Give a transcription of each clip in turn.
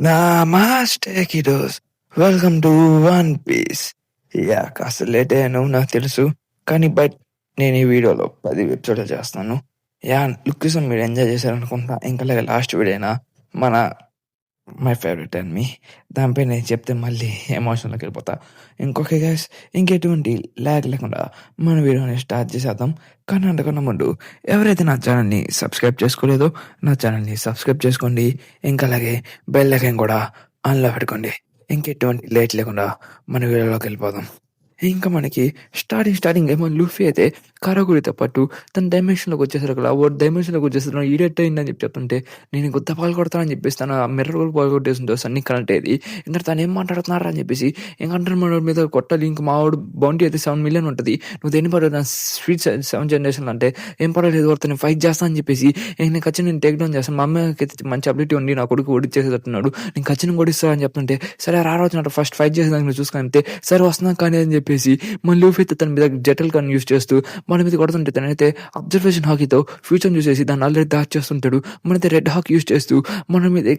నమస్తే kiddos. Welcome to One Piece. కాస్త late అయ్యాను నాకు తెలుసు. కానీ నేను ఈ వీడియోలో 10 ఎపిసోడ్లు చేస్తాను. లుక్కిజం మీరు ఎంజాయ్ చేశారనుకుంటా. ఇంకా లాస్ట్ వీడియోనా మన మై ఫేవరెట్ మీ దానిపై నేను చెప్తే మళ్ళీ ఎమోషన్లోకి వెళ్ళిపోతా. గైస్, ఇంకెటువంటి ల్యాగ్ లేకుండా మన వీడియోని స్టార్ట్ చేసేద్దాం. కానీ అంతకన్నా ముందు ఎవరైతే నా ఛానల్ని సబ్స్క్రైబ్ చేసుకోలేదో నా ఛానల్ని సబ్స్క్రైబ్ చేసుకోండి. ఇంకా అలాగే బెల్ ఐకాన్ కూడా ఆన్లో పెట్టుకోండి. ఇంకెటువంటి లేట్ లేకుండా మన వీడియోలోకి వెళ్ళిపోదాం. ఇంకా మనకి స్టార్టింగ్ ఏమో లూఫీ అయితే కారాగుడితో పాటు తన డైమెన్షన్లోకి వచ్చేసరికి వాడు డైమెన్షన్లోకి వచ్చేసరికి ఈడెట్ అయిందని చెప్తుంటే నేను గుద్ద పాలు కొడతానని చెప్పేసి తన మిర్రర్ కూడా పాలు కొట్టేస్తుంటే సన్నీ కనెక్ట్ అయ్యేది. ఇంకా తను ఏం మాట్లాడుతున్నారా అని చెప్పేసి ఇంకంటారు మన మీద కొట్టాలి. ఇంకా మా వాడు బౌండరీ అయితే 7 million ఉంటుంది. నువ్వు దేని పడదు నా స్వీట్ 7 generation అంటే ఏం పర్వాలేదు వాడితో నేను ఫైట్ చేస్తాను అని చెప్పేసి నేను ఖచ్చితంగా నేను టేక్ డౌన్ చేస్తాను. మా అమ్మకి మంచి అబిలిటీ ఉంది, నా కొడుకు ఓడిచ్చేసేటట్టున్నాడు, నేను ఖచ్చితంగా ఓడిస్తాను అని చెప్తుంటే సరే రావచ్చు ఫస్ట్ ఫైట్ చేసేదానికి నువ్వు చూసుకుంటే సరే వస్తున్నాను కానీ అని చెప్పేసి మన లూఫీ అయితే తన మీద జెటల్ గన్ యూజ్ చేస్తూ మన మీద కొడుతుంటే తనైతే అబ్జర్వేషన్ హాకీతో ఫ్యూచర్ చూసేసి దాన్ని ఆల్రెడీ దాచ్ చేస్తుంటాడు. మనైతే రెడ్ హాక్ యూజ్ చేస్తూ మన మీద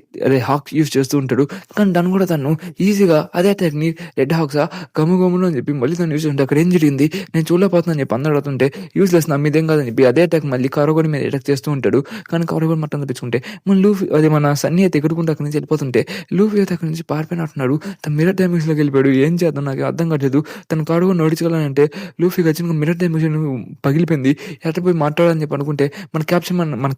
హాక్ యూజ్ చేస్తూ ఉంటాడు. కానీ దాన్ని కూడా తను ఈజీగా అదే అటాక్ని రెడ్ హాక్సా గమ్మును అని చెప్పి మళ్ళీ తను యూజ్ చేస్తుంటే అక్కడ ఏం జరిగింది నేను చూడలేకపోతున్నాను చెప్పి అందరూ అడుగుతుంటే యూజ్లెస్ నా మీదేం కాదని చెప్పి అదే అటాక్ మళ్ళీ కారోగోడి మీద అటాక్ చేస్తూ ఉంటాడు. కానీ కారోగోడి మొత్తం తెప్పించుకుంటే మన లూఫీ అది మన సన్నీ అయితే ఎగురుకుంటే అక్కడి నుంచి వెళ్ళిపోతుంటే లూఫీ అయితే అక్కడి నుంచి పారిపోయినట్టున్నాడు. తన మిరర్ డైమెన్షన్లోకి వెళ్ళిపోయాడు. ఏం చేద్దాం నాకు అర్థం కావట్లేదు. తన కారుగా నడిచగలనంటే లూఫీ ఖచ్చితంగా మిరర్ డైమెన్షన్ పగిలిపోయింది. ఎట్లా పోయి మాట్లాడాలని చెప్పి అనుకుంటే మన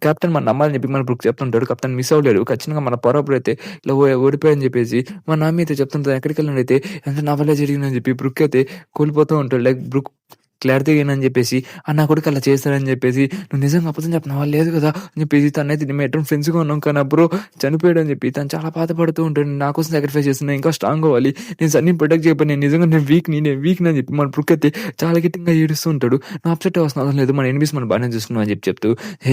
కెప్టెన్ మన నమ్మాలని చెప్పి మన బ్రుక్ చెప్తుంటాడు. కెప్టెన్ మిస్ అవ్వలేడు. ఖచ్చితంగా మన పొరప్పుడు అయితే ఇలా ఓడిపోయాయని చెప్పేసి మన నామి అయితే చెప్తుంటాడు. ఎక్కడికి వెళ్ళిన అయితే ఎంత నా వల్లే జరిగిందని చెప్పి బ్రుక్ అయితే కోల్పోతూ ఉంటాడు. లైక్ బ్రుక్ క్లారిటీ అని చెప్పేసి నా కొడుకు అలా చేస్తాడని చెప్పేసి నువ్వు నిజంగా అబద్ధం చెప్తున్నావా లేదు కదా అని చెప్పేసి తనైతే మేము ఎటువంటి ఫ్రెండ్స్గా ఉన్నాం కానీ బ్రో చనిపోయాడు అని చెప్పి తను చాలా బాధపడుతూ ఉంటాడు. నా కోసం సాక్రిఫైస్ చేస్తున్నా, ఇంకా స్ట్రాంగ్ అవ్వాలి, నేను సన్నీ ప్రొటెక్ట్ చేయబడి నేను నిజంగా నేను వీక్ అని చెప్పి మన బ్రుక్ అయితే చాలా గట్టిగా ఏడుస్తూ ఉంటాడు. నా అప్సెట్ వస్తున్నా లేదు మన ఎనిమిస్ మనం బాగానే చూసుకున్నాం అని చెప్తూ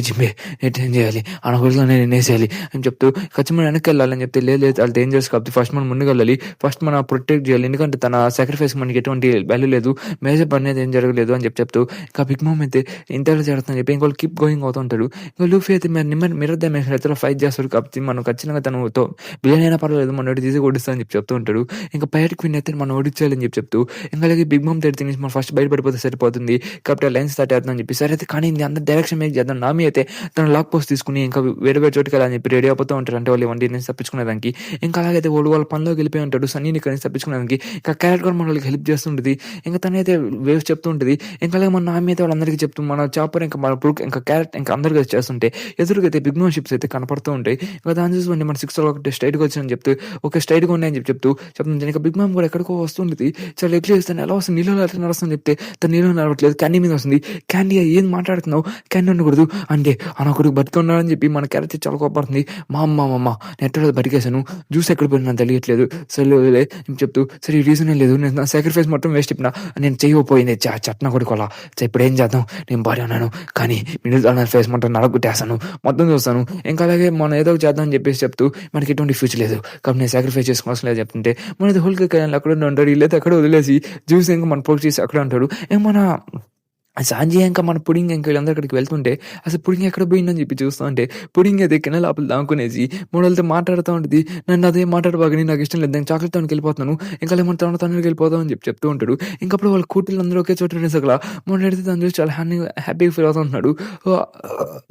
జింబే ఏం చేయాలి అన్న కొడుకు నేను వేసేయాలి అని చెప్తూ ఖచ్చితంగా వెనక్కి వెళ్ళాలని చెప్తే లేదు వాళ్ళు డేంజర్స్ కాబట్టి ఫస్ట్ మనం ముందుకు వెళ్ళాలి, ఫస్ట్ మనం ప్రొటెక్ట్ చేయాలి, ఎందుకంటే తన సాక్రిఫైస్ మనకి ఎటువంటి వాల్యూ లేదు, మేజర్ పని అనేది ఏం జరగలేదు అని చెప్తూ ఇంకా బిగ్ మామ్ అయితే ఇంతలో జరుగుతుందని చెప్పి ఇంకోళ్ళు కీప్ గోయింగ్ అవుతుంటాడు. ఇంకా లూఫీ అయితే మిర్రర్ డైమెన్షన్ అయితే ఫైట్ చేస్తాడు కాబట్టి మనం ఖచ్చితంగా తనతో బిలియన్ అయినా పర్వాలేదు మన తీసి ఓడిస్తా అని చెప్పి చెప్తూ ఉంటాడు. ఇంకా బయటకు విన్ అయితే మనం ఓడించాలని చెప్పి చెప్తూ ఇంకా అలాగే బిగ్ మామ్ దగ్గర తినేసి మనం ఫస్ట్ బయటపడిపోతే సరిపోతుంది కాబట్టి లైన్స్ స్టార్ట్ అవుతుందని చెప్పి సరే అయితే కానీ అందరు డైరెక్షన్ మేక్ చేద్దాం. నామి అయితే తన లాక్ పోస్ట్ తీసుకుని ఇంకా వేరే చోటుకి వెళ్ళాలని చెప్పి రెడీ అయిపోతూ ఉంటారు. అంటే వాళ్ళు వండి నుంచి తప్పించుకునేదానికి ఇంకా అలాగైతే వాళ్ళ పనిలోకి వెళ్ళిపోయి ఉంటాడు. సన్నీని కలిసి తప్పించుకునేదానికి ఇంకా క్యారెట్ కూడా మన వాళ్ళకి హెల్ప్ చేస్తుంటుంది. ఇంకా తనైతే వేవ్స్ చెప్తూ ఉంటుంది. ఇంకా అలాగే మన నామి అయితే వాళ్ళందరికీ చెప్తూ మన చాపర్ ఇంకా మన బ్రూక్ ఇంకా క్యారెట్ ఇంకా అందరికీ చేస్తుంటే ఎదురుగా అయితే బిగ్ మామ్ షిప్స్ అయితే కనపడుతూ ఉంటాయి. ఇంకా దాని చూసి మన 6 ఒకటి స్ట్రైట్గా వచ్చాయని చెప్తూ ఒక స్ట్రైట్గా ఉన్నాయని చెప్తుంది. ఇంకా బిగ్ మామ్ కూడా ఎక్కడికో వస్తుంటుంది. చాలా ఎట్లా చేస్తాను ఎలా వస్తుంది నీళ్ళు ఎట్లా నడుస్తుంది చెప్తే తన నీళ్ళు నడవట్లేదు, క్యాండీ మీద వస్తుంది. క్యాండీ ఏం మాట్లాడుతున్నావు, క్యాండీ ఉండకూడదు అంటే కొడుకు బతుకున్నాడని చెప్పి మన క్యారెట్ చాలా కోపడుతుంది. మా అమ్మ నేను ఎట్లా బతికేసాను, జ్యూస్ ఎక్కడ పోయినా నాకు తెలియట్లేదు సరే చెప్తూ సరే ఈ రీజన్ లేదు, నేను నా సాక్రిఫైస్ మొత్తం వేస్ట్ చెప్పిన నేను చేయకపోయింది చట్న కొడుకోవాలా ఇప్పుడు ఏం చేద్దాం, నేను బాగా ఉన్నాను కానీ మిడిల్ నా ఫేస్ మొత్తం నడగొట్టేస్తాను మొత్తం చూస్తాను. ఇంకా అలాగే మనం ఏదో చేద్దాం అని చెప్పేసి చెప్తూ మనకి ఎటువంటి ఫ్యూచర్ లేదు కాబట్టి నేను సాక్రిఫైస్ చేసుకోవాల్సిన లేదు చెప్తుంటే మనది హోల్కి అక్కడ ఉంటాడు. వీళ్ళైతే అక్కడ వదిలేసి జ్యూస్ ఇంకా మన పోక్ చేసి అక్కడ ఉంటాడు. ఇంకా మన సాంజీ ఇంకా మన పుడింగ్ ఇంకా వీళ్ళందరూ అక్కడికి వెళ్తుంటే అసలు పుడింగ్ ఎక్కడ పోయిందని చెప్పి చూస్తూ ఉంటే పుడింగ్ అయితే కింద లోపల దాక్కునేసి మూడలతో మాట్లాడుతూ ఉంటుంది. నన్ను అదే మాట్లాడబాగని నాకు ఇష్టం లేదు, నేను చాక్లెట్ తనకి వెళ్ళిపోతున్నాను ఇంకా ఏమన్నా తనకి వెళ్ళిపోతాం అని చెప్పి చెప్తూ ఉంటాడు. ఇంకప్పుడు వాళ్ళ కూతుళ్ళు అందరూ ఒకే చోట అక్కడ మూడెడితే తను చూసి చాలా హ్యాపీగా ఫీల్ అవుతూ ఉంటున్నాడు.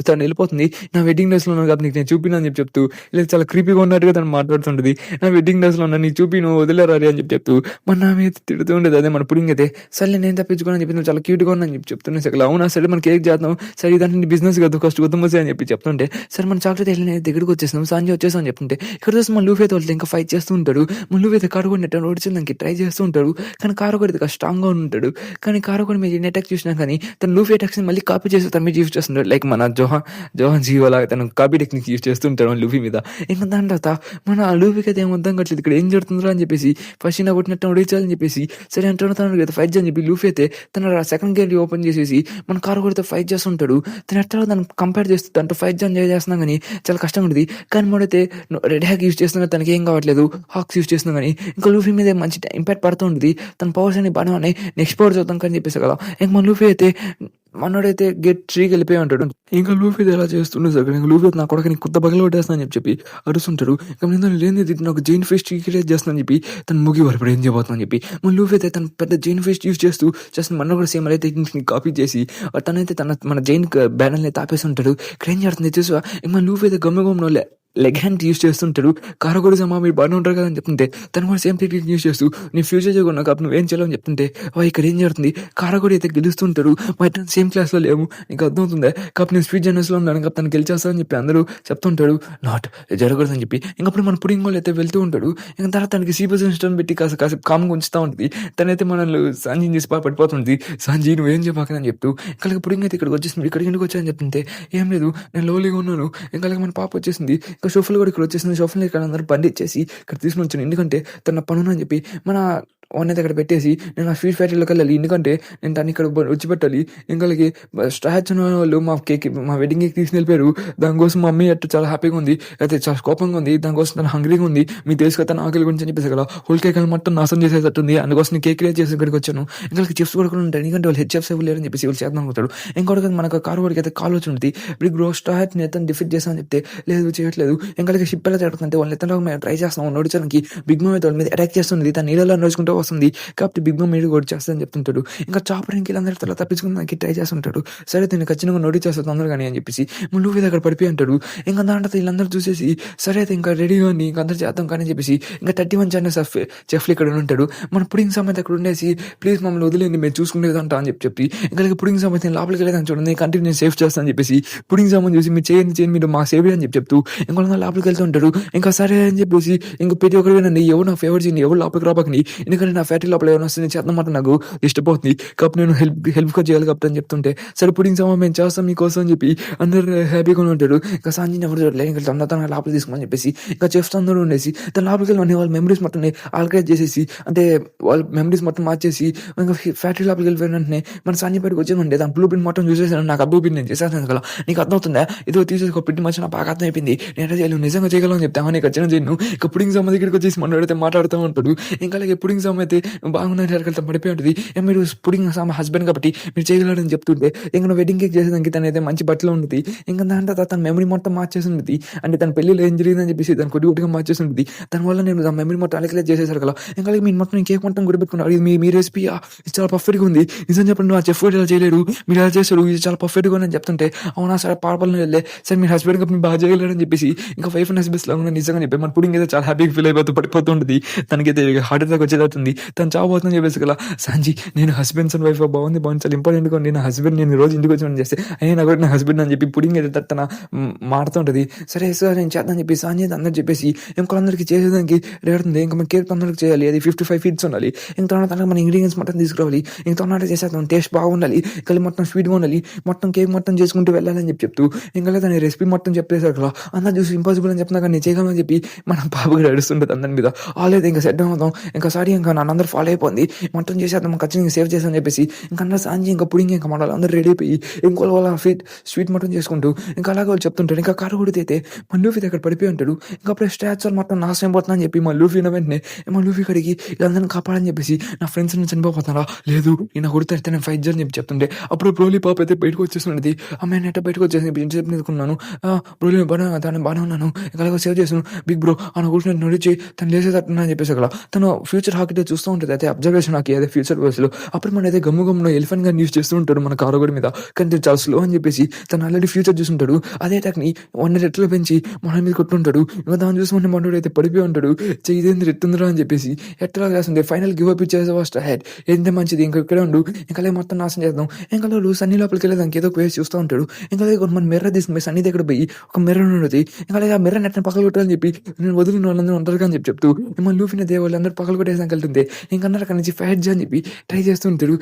తను వెళ్ళిపోతుంది. నా వెడ్డింగ్ డేస్లో ఉన్నాను కాబట్టి నీకు నేను చూపినా అని చెప్తూ లేదు చాలా క్రీపీగా ఉన్నట్టుగా తను మాట్లాడుతుంటుంది. నా వెడ్డింగ్ డేస్లో ఉన్నా నీ చూపి నువ్వు వదిలేరాలి అని చెప్తూ మన నా మీద తిడుతూ ఉండేది. అదే మన పుడింగ్ అయితే సరే నేను తప్పించుకోనని చెప్పి నువ్వు చాలా క్యూట్గా ఉన్నా అని చెప్పి చెప్తున్నా. సరే అవునా సరే మనం కేక్ చేద్దాం, సరే ఇదంటే బిజినెస్ కదా ఫస్ట్ వద్దామసి అని చెప్పి చెప్తుంటే సరే మన చాక్లెట్ వెళ్ళిన దగ్గరికి వచ్చేసాం సాంజీ వచ్చేసాం అని చెప్తుంటే ఇక్కడ చూసి మన లూఫీ అయితే వాళ్ళు ఇంకా ఫైట్ చేస్తూ ఉంటాడు. మన లూఫీ అయితే కారు కూడా నెట్ ఓడించడానికి ట్రై చేస్తూ ఉంటాడు. కానీ కారు కూడా స్ట్రాంగ్గా ఉంటాడు. కానీ కారు కూడా మీరు అటాక్ చూసినా కానీ తన లూఫీ అటాక్స్ మళ్ళీ కాపీ చేసి తన మీద యూజ్ చేస్తుంటాడు. లైక్ మన జోహాన్ జీవో లాగా తను కాపీ టెక్నిక్స్ యూజ్ చేస్తుంటాడు మన లూఫీ మీద. ఇంకా దాని తర్వాత మన లూఫీకి అయితే ఏం అర్థం కావట్లేదు ఇక్కడ ఏం జరుగుతుందో అని చెప్పేసి ఫస్ట్ నా కొట్టినట్టు ఓడించాలని చెప్పేసి సరే అంటున్నా తను ఫైట్ అని చెప్పి లూఫీ అయితే తన సెకండ్ గేర్ ఓపెన్ చేసేసి మన కారు కూడా ఫైట్ చేస్తుంటాడు. తను ఎట్లా దాన్ని కంపేర్ చేస్తూ దాంట్లో ఫైట్ చేస్తున్నాం కానీ చాలా కష్టంగా ఉంటుంది. కానీ మనైతే రెడ్ హ్యాక్ యూజ్ చేస్తున్నా తనకి ఏం కావట్లేదు, హాక్స్ యూజ్ చేస్తున్నాం కానీ ఇంకా లూఫీ మీద మంచి ఇంపాక్ట్ పడుతూ ఉంటుంది. తన పవర్స్ అన్ని బాగానే ఉన్నాయి, నెక్స్ట్ పవర్ చూద్దాం కానీ చెప్పేసి కదా. ఇంకా మన లూఫీ అయితే మనోడైతే గేట్ 3కి వెళ్ళిపోయి ఉంటాడు. ఇంకా లూఫీ ఎలా చేస్తుండే సరే ఇంకా లూఫీ నా కొడుకు నీకు కొత్త పగలు కొట్టేస్తా అని చెప్పి అరుస్తుంటాడు. ఇంకా నేను లేనిది నాకు జైన్ ఫిష్ క్రియేట్ చేస్తాను అని చెప్పి తను ముగి వరకు ఏం చేయబోతుందని చెప్పి మన లూఫీ అయితే తన పెద్ద జైన్ ఫిష్ యూస్ చేస్తూ జస్ట్ మన కూడా సేమ్ అయితే కాపీ చేసి తనైతే మన జైన్ బ్యానర్ని అయితే ఆపేసి ఉంటాడు. ఇక్కడ ఏం చేస్తుంది చూసా మన లూఫీ అయితే గమ్మ లెగ్ హ్యాండ్ యూస్ చేస్తుంటాడు. కారగొడి సమా మీరు బాగానే ఉంటారు కదా అని చెప్తుంటే తను కూడా సేమ్ టెక్నిక్ యూస్ చేస్తూ నీ ఫ్యూచర్ చేయకుండా కాబట్టి నువ్వేం చేయాలని చెప్తుంటే ఇక్కడ ఏం జరుగుతుంది కారగొడి అయితే గెలుస్తుంటాడు. మరి సేమ్ క్లాస్లో లేవు నీకు అర్థమవుతుంది కాబట్టి నేను స్వీట్ జర్నల్స్లో ఉన్నాను కాబట్టి తను గెలిచేస్తానని చెప్పి అందరూ చెప్తుంటాడు. నాట్ జరగకూడదు అని చెప్పి ఇంకప్పుడు మన పుడింగ్ వాళ్ళు అయితే వెళ్తూ ఉంటాడు. ఇంకా తర్వాత తనకి సీపర్ సిస్టమ్ పెట్టి కాసేపు కామ్గా ఉంచుతూ ఉంటుంది. తనైతే మనల్ని సంజీని చేసి పడిపోతుంది. సంజీ నువ్వేం చెప్పాకని చెప్తూ ఇంకా పుడింగ్ అయితే ఇక్కడికి వచ్చేసింది. ఇక్కడికి ఎందుకు వచ్చాయని చెప్తుంటే ఏం లేదు నేను లోలీగా ఉన్నాను. ఇంకా మన పాప వచ్చేసింది. ఇంకా షోఫ్లు కూడా ఇక్కడ వచ్చేసింది. షోఫ్లు ఇక్కడ అందరూ బండి ఇచ్చేసి ఇక్కడ తీసుకుని వచ్చాను ఎందుకంటే తన పనునని చెప్పి మన వన్ అయితే అక్కడ పెట్టేసి నేను ఆ స్వీట్ ఫ్యాక్టరీలోకి వెళ్ళాలి ఎందుకంటే నేను దాన్ని ఇక్కడ వచ్చి పెట్టాలి. ఇంకలకి స్టాచ్యూ వాళ్ళు మా వెడ్డింగ్ కేక్ తీసుకుని వెళ్ళిపోయారు. దానికోసం మా మమ్మీ అట్టు చాలా హ్యాపీగా ఉంది అయితే చాలా కోపంగా ఉంది. దానికోసం తను హంగ్రీగా ఉంది. మీకు తెలుసు కదా తన ఆకలి గురించి అని చెప్పేసి కదా హోల్ కేక్ మొత్తం నాశనం చేసేటట్టుంది. అందుకోసం నేను కేక్ క్రియేట్ చేసి ఇక్కడికి వచ్చాను. ఇంకా చిప్స్ కూడా ఉంటాయి ఎందుకంటే వాళ్ళు హెచ్ఎఫ్స్ లేరని చెప్పేసి వాళ్ళు చేద్దాం అనుకుంటాడు. ఇంకోటి మనకు కారు వాడికి అయితే కాల్ వచ్చి ఉంటుంది. బిగ్ బ్రో స్టార్ట్ నేను డిఫీట్ చేస్తాను అని చెప్తే లేదు చేయట్లేదు. ఇంకా షిప్ ఎలా జరుగుతుంటే వాళ్ళు ఎత్తలో మేము ట్రై చేస్తాం నడిచడానికి బిగ్ మామ్ అయితే వాళ్ళ మీద అటాక్ చేస్తుంది. తన నీళ్ళలో నడుచుకుంటూ వస్తుంది కాబట్టి బిగ్ మామ్ మీరు కూడా చేస్తానని చెప్తుంటాడు. ఇంకా చాపర్ ఇంక అందరి తల తప్పించుకుని ట్రై చేస్తుంటాడు. సరే దీన్ని ఖచ్చితంగా నోటి చేస్తా తొందరగా కానీ అని చెప్పేసి లూఫీ దగ్గర పడిపోయి అంటాడు. ఇంకా దాంట్లో వీళ్ళందరూ చూసేసి సరే అయితే ఇంకా రెడీగా ఇంకా అందరూ చేద్దాం కానీ చెప్పేసి ఇంకా 31 ఛానల్స్ చెఫ్లు ఇక్కడ ఉంటాడు. మన పుడింగ్ సమేత అక్కడ ఉండేసి ప్లీజ్ మమ్మల్ని వదిలేండి మేము చూసుకునేదంట అని చెప్పి ఇంకా పుడింగ్ సమేత నేను లోపలికి వెళ్ళేదని చూడండి కంటిన్యూ నేను సేఫ్ చేస్తాను అని చెప్పేసి పుడింగ్ సామాన్ చూసి మీరు చేయండి మీరు మా సేవ్ అని చెప్తూ ఇంకా లోపలికి వెళ్తూ ఉంటాడు. ఇంకా సరే అని చెప్పేసి ఇంకా ప్రతి ఒక్కరు వినండి ఎవరు నా ఫేవర్ చేయండి ఎవరు లోపలికి రాబోకని ఎందుకంటే నా ఫ్యాక్టరీ లోపల ఏమైనా వస్తుంది చేద్దామాట నాకు ఇష్టపోతుంది కాబట్టి నేను హెల్ప్గా చేయాలి కాబట్టి అని చెప్తుంటే సరే పుడింగ్ సామాన్ మేము చేస్తాం మీకోసం అని చెప్పి అందరూ హ్యాపీగా ఉంటాడు. ఇంకా సాంజిని ఎవరు చూడలేదు ఇంకా తన లోపలికి తీసుకోమని చెప్పేసి ఇంకా చెఫ్స్ అందరూ ఉండేసి తన లోపలికి వెళ్ళి వాళ్ళ మెమరీస్ మొత్తం ఆల్కరేట్ చేసేసి అంటే వాళ్ళ మెమరీస్ మొత్తం మార్చేసి ఇంకా ఫ్యాక్టరీ లోపలికి వెళ్ళిపోయిన వెంటనే మన సాంజీ బయటకు వచ్చేమంటే దాని బ్లూ ప్రింట్ మొత్తం చూసేసాను. నాకు ఆ బ్లూ ప్రింట్ నేను చేసేసాను కదా నీకు అర్థమవుతుందా ఇదో తీసేసి ఒక ప్రింట్ మంచి నాకు బాగా అర్థం అయిపోయింది నేను చేయలేదు నిజంగా చేయగలను అని చెప్తాను నీకు ఖచ్చితంగా చేయను. ఇంకా పుడింగ్ సామ దగ్గరికి వచ్చేసి మనోడైతే మాట్లాడుతూ ఉంటాడు. ఇంకా అలాగే పుడింగ్ సామ అయితే బాగున్నాడు వెళ్తా పడిపోయి ఉంటుంది. మీరు పుడింగ్ సామ హస్బెండ్ కాబట్టి మీరు చేయగలరని చెప్తుంటే ఇంకా వెడ్డింగ్ కేక్ చేసేదానికి తనైతే మంచి బట్టలు ఉంటుంది. ఇంకా దాంట్లో తన మెమరీ మొత్తం మార్చేసి ఉంటుంది. అంటే తన పెళ్లిలో ఏం జరిగిందని చెప్పేసి దాన్ని కొద్దిగా మార్చేసి ఉంటుంది. దానివల్ల నేను ఆ మెమరీ మొత్తం అలకలేట్ చేసేసారు కదా ఇంకా మీరు మొత్తం కేక్ మొత్తం గుడిపెట్టుకున్నారు. ఇది మీ రెసిపీ ఇది చాలా పర్ఫెక్ట్గా ఉంది నిజం చెప్పండి ఆ చెఫ్ ఇలా చేయలేరు మీరు ఎలా చేస్తారు ఇది చాలా పర్ఫెక్ట్గా అని చెప్తుంటే అవునా సరే పాపలను వెళ్ళే సరే మీరు హస్బెండ్ కాబట్టి మీరు బాగా చేయగలరు అని చెప్పేసి ఇంకా వైఫ్ అండ్ హస్బెండ్స్ లాగా నిజంగా చెప్పి మన పుడింగ్ అయితే చాలా హ్యాపీగా ఫీల్ అయిపోతూ పడిపోతుంటుంది. తనకైతే హార్ట్ అటాక్ వచ్చేదవుతుంది. తను చావబోతుందని చెప్పేసి కదా సంజీ నేను హస్బెండ్స్ అండ్ వైఫ్ బాగుంది చాలా ఇంపార్టెంట్ గా నేను హస్బెండ్ నేను రోజు ఇంటికి వచ్చి చేస్తే అయినా కూడా నా హస్బెండ్ అని చెప్పి పుడింగ్ అయితే తన మాడుతుంటది. సరే సార్ నేను చేద్దాం చెప్పి సాంజీ అందరూ చెప్పేసి ఇంకొందరికి చేసేదానికి రేడుతుంది. ఇంకా మన కేక్ తొందరగా చేయాలి అది 55 ఫీట్స్ ఉండాలి. ఇంకా తనకు మన ఇంగ్రీడియంట్స్ మొత్తం తీసుకురావాలి. ఇంకా తొందరగా చేసేద్దాం టేస్ట్ బాగుండాలి కలిసి మొత్తం స్వీట్గా ఉండాలి మొత్తం కేక్ మొత్తం చేసుకుంటూ వెళ్ళాలని చెప్తూ ఇంకా దాని రెసిపీ మొత్తం చెప్పేసారు కదా అందరూ చూసి ఇంపాసిబుల్ అని చెప్తున్నా కానీ నేను చేయగలని చెప్పి మన పాపగా నడుస్తుంటుంది అందరి మీద ఆలేదు ఇంకా సెట్ అవుతాం ఇంకా సారీ ఇంకా నన్ను అందరూ ఫాలో అయిపోయింది మొత్తం చేసేద్దాం ఖచ్చితంగా సేవ్ చేసామని చెప్పేసి ఇంకా అందరూ సాంజీ ఇంకా పుడింగ్ ఇంకా మన అందరూ రెడీ అయిపోయి ఇంకో వాళ్ళ స్వీట్ మొత్తం చేసుకుంటూ ఇంకా అలాగే వాళ్ళు చెప్తుంటారు. ఇంకా కారు కొడితే మన లూఫీ దగ్గర పడిపోయి ఉంటాడు. ఇంకా అప్పుడే స్టాచ్యూర్ మొత్తం నాశనం అయిపోతుందని చెప్పి మా లూఫీ వెంటనే మా లూఫీ కడిగి వీళ్ళందరినీ కాపాడని చెప్పేసి నా ఫ్రెండ్స్ నుంచి చనిపోతారా లేదు ఈయన కొడితే నేను ఫైట్ చేయని చెప్పి చెప్తుంటే అప్పుడు బ్రోలీ పాప అయితే బయటకు వచ్చేస్తున్నది. అమ్మాయి నేట బయటకు వచ్చేసి చెప్పి తీసుకున్నాను బ్రోలీ దాన్ని బాగానే ఉన్నాను ఇంకా అలాగే సేవ్ చేసాను బిగ్ బ్రో అని కూర్చొని నడిచి తను లేసేటట్టున్నా అని చెప్పేసి అక్కడ తను ఫ్యూచర్ హాకీ చూస్తూ ఉంటుంది. అయితే అబ్జర్వేషన్ హాకీ అదే ఫ్యూచర్ వేస్లో అప్పుడు మన అయితే గమ్ముగమ్మున ఎలిఫెంట్ గా యూస్ చేస్తూ ఉంటాడు మన కారుగోడి మీద కానీ చాలా స్లో అని చెప్పేసి తను ఆల్రెడీ ఫ్యూచర్ చూస్తుంటాడు. అదే అటాక్ని 1 రెట్లు పెంచి మన మీద కొట్టుంటాడు. ఇంకా దాన్ని చూసి మన మనోడు అయితే పడిపోయి ఉంటాడు. ఇదేంది రెత్తుందిరా అని చెప్పేసి ఎట్లా చేస్తుంది ఫైనల్ గివ్ అప్ ఇచ్చేసి ఫస్ట్ హెడ్ ఎంత మంచిది ఇంకా ఇక్కడే ఉండు ఇంకా మొత్తం నాశనం చేద్దాం. ఇంకా సన్నీ లోపలికి వెళ్ళేదానికి ఏదో వేసి చూస్తూ ఉంటాడు. ఇంకా మన మిర్రర్ తీసుకుని సన్నీ దగ్గర పోయి ఒక మిర్రర్ ఉండదు ఇంకా ఆ మిర్రర్ నెట్టిన పక్కన కొట్టాలని చెప్పి నేను వదిలిన వాళ్ళందరూ ఉంటారు అని చెప్తూ మన లూఫిన వాళ్ళందరూ పక్కన కొట్టేసానికి వెళ్తుంది. ఇంకా అందరూ అక్కడి నుంచి ఫైట్ అని చెప్పి ట్రై చేస్తూ ఉంటాడు.